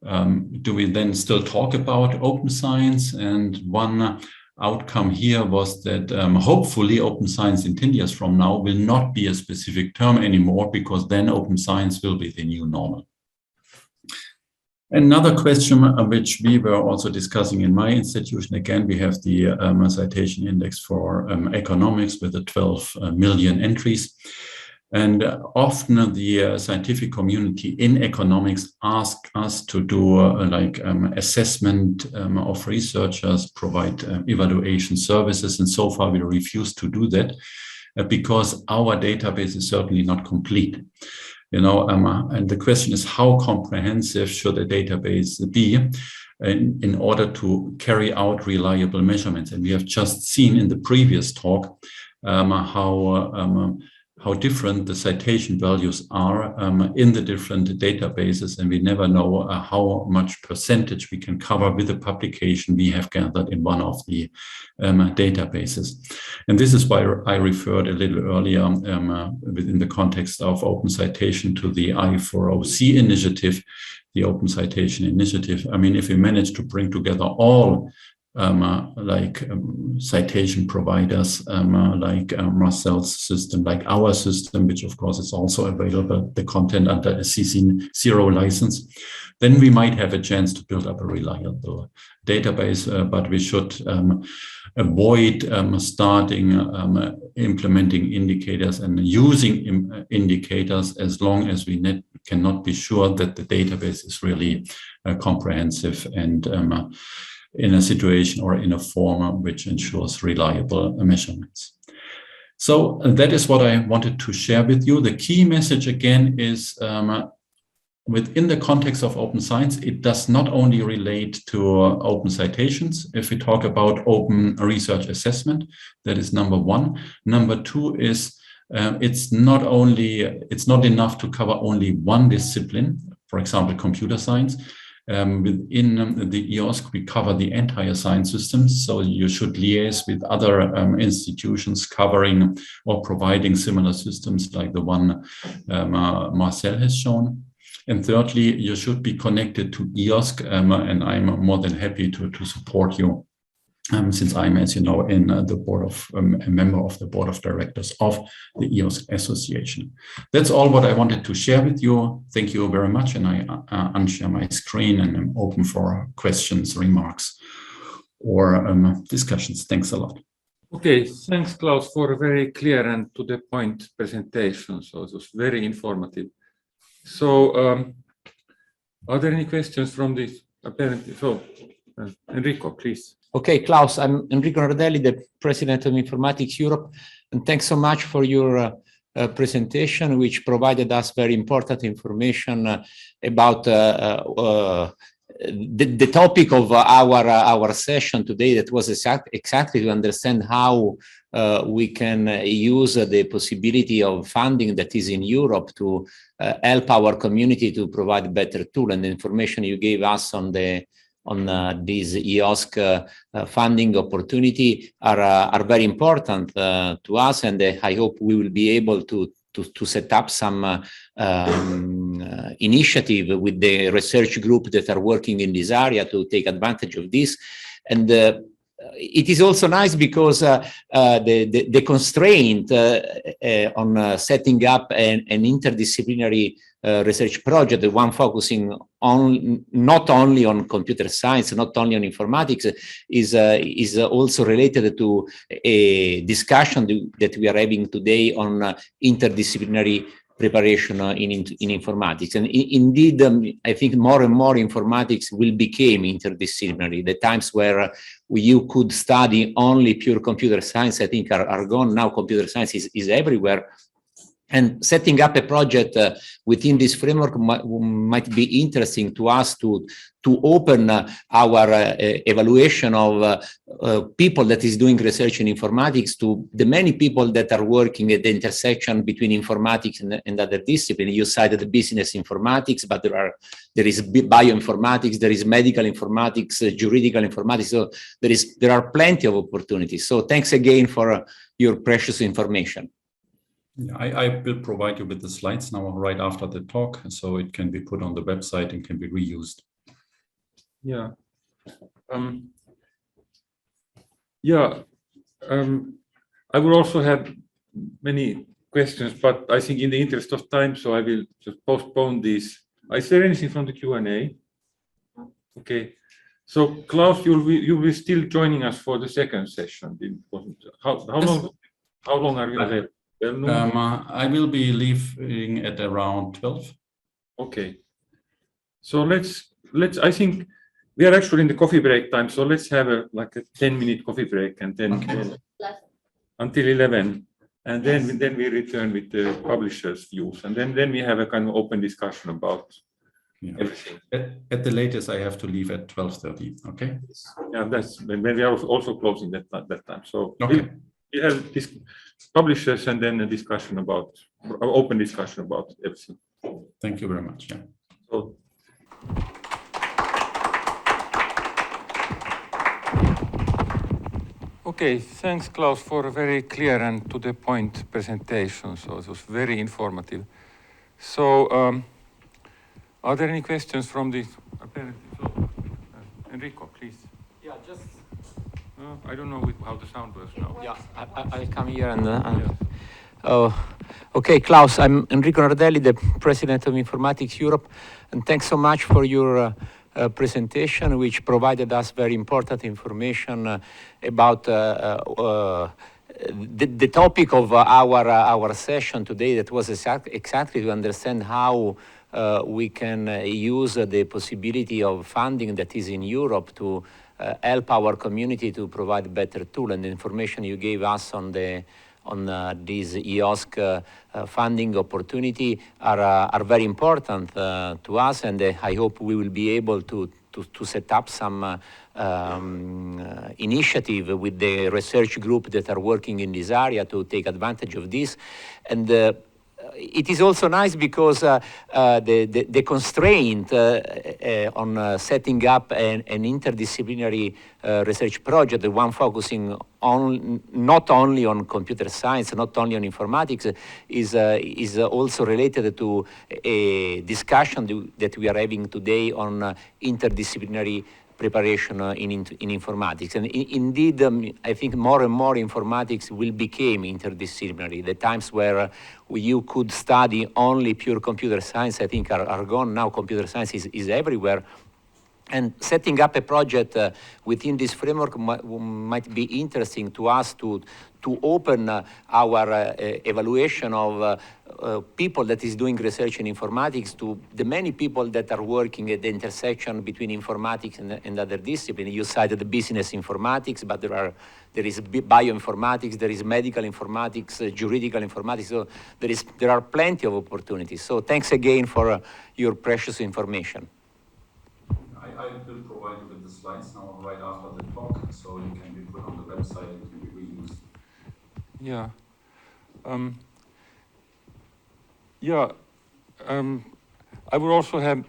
Do we then still talk about open science? And one outcome here was that hopefully open science in 10 years from now will not be a specific term anymore, because then open science will be the new normal. Another question which we were also discussing in my institution, again, we have the citation index for economics with the 12 million entries. And often the scientific community in economics ask us to do assessment of researchers, provide evaluation services, and so far we refuse to do that because our database is certainly not complete. And the question is, how comprehensive should a database be in order to carry out reliable measurements? And we have just seen in the previous talk how different the citation values are in the different databases, and we never know how much percentage we can cover with the publication we have gathered in one of the databases. And this is why I referred a little earlier within the context of open citation to the I4OC initiative, the Open Citation Initiative. I mean, if we manage to bring together all citation providers like Marcel's system, like our system, which of course is also available, the content under a CC0 license, then we might have a chance to build up a reliable database, but we should avoid starting implementing indicators and using indicators as long as we cannot be sure that the database is really comprehensive and in a situation or in a form which ensures reliable measurements. So that is what I wanted to share with you. The key message again is within the context of open science, it does not only relate to open citations. If we talk about open research assessment, that is number one. Number two is it's not enough to cover only one discipline, for example, computer science. Within the EOSC, we cover the entire science systems, so you should liaise with other institutions covering or providing similar systems like the one Marcel has shown. And thirdly, you should be connected to EOSC, and I'm more than happy to support you since I'm, as you know, in the board of a member of the board of directors of the Eos Association. That's all what I wanted to share with you. Thank you very much, and I unshare my screen and I'm open for questions, remarks, or discussions. Thanks a lot. Okay, thanks, Klaus, for a very clear and to the point presentation. So it was very informative. So, are there any questions from this? Apparently, so Enrico, please. Okay, Klaus, I'm Enrico Nardelli, the president of Informatics Europe, and thanks so much for your presentation, which provided us very important information about the topic of our session today. That was exactly to understand how we can use the possibility of funding that is in Europe to help our community to provide better tool, and the information you gave us on this EOSC funding opportunity are very important to us, and I hope we will be able to set up some initiative with the research group that are working in this area to take advantage of this. And it is also nice because the constraint on setting up an interdisciplinary research project, the one focusing on not only on computer science, not only on informatics, is also related to a discussion that we are having today on interdisciplinary preparation in informatics. And indeed, I think more and more informatics will become interdisciplinary. The times where you could study only pure computer science, I think, are gone. Now computer science is everywhere. And setting up a project within this framework might be interesting to us to open our evaluation of people that is doing research in informatics to the many people that are working at the intersection between informatics and other disciplines. You cited the business informatics, but there is bioinformatics, there is medical informatics, juridical informatics. So there are plenty of opportunities. So thanks again for your precious information. I will provide you with the slides now right after the talk, so it can be put on the website and can be reused. Yeah. I will also have many questions, but I think in the interest of time, so I will just postpone this. Is there anything from the Q&A? Okay. So Klaus, you will be still joining us for the second session. How long are you there? I will be leaving at around 12. Okay. So I think we are actually in the coffee break time, so let's have a 10-minute coffee break and then until 11. And then we return with the publisher's views, and then we have a kind of open discussion about everything. At the latest, I have to leave at 12:30. Okay. Yeah, that's when we are also closing that time. So okay. we have this publishers and then a discussion about open discussion about everything. Thank you very much. Yeah. So. Okay, thanks, Klaus, for a very clear and to the point presentation. So it was very informative. So, are there any questions from the Enrico, please? Yeah, just. I don't know how the sound works now. Yeah, I'll come here and. Okay, Klaus, I'm Enrico Nardelli, the president of Informatics Europe, and thanks so much for your presentation, which provided us very important information about the topic of our session today. That was exactly to understand how we can use the possibility of funding that is in Europe to help our community to provide better tool. And the information you gave us on this EOSC funding opportunity are very important to us, and I hope we will be able to set up some initiative with the research group that are working in this area to take advantage of this. And it is also nice because the constraint on setting up an interdisciplinary research project, the one focusing on not only on computer science, not only on informatics, is also related to a discussion that we are having today on interdisciplinary preparation in informatics. And indeed, I think more and more informatics will become interdisciplinary. The times where you could study only pure computer science, I think, are gone. Now computer science is everywhere. And setting up a project within this framework might be interesting to us to open our evaluation of people that is doing research in informatics to the many people that are working at the intersection between informatics and other disciplines. You cited the business informatics, but there is bioinformatics, there is medical informatics, juridical informatics. So there are plenty of opportunities. So thanks again for your precious information. I will provide you with the slides now right after the talk, so you can be put on the website and can be reused. Yeah. I would also have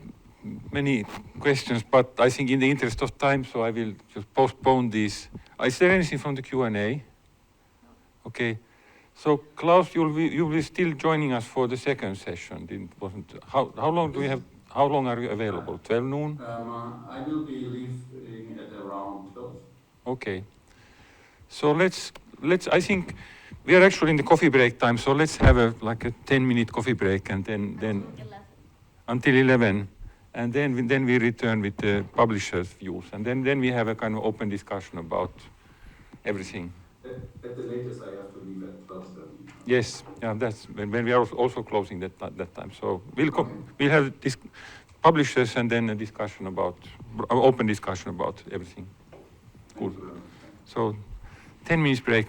many questions, but I think in the interest of time, so I will just postpone these. Is there anything from the Q&A? No. Okay. So Klaus, you will be still joining us for the second session. How long do we have? How long are you available? 12 noon? I will be leaving at around 12. Okay. So I think we are actually in the coffee break time, so let's have a 10-minute coffee break and then until 11. And then we return with the publisher's views. And then we have a kind of open discussion about everything. At the latest, I have to leave at 12:30. Yes, yeah, that's when we are also closing that time. So we'll have this publishers and then a discussion about open discussion about everything. Cool. So 10 minutes break.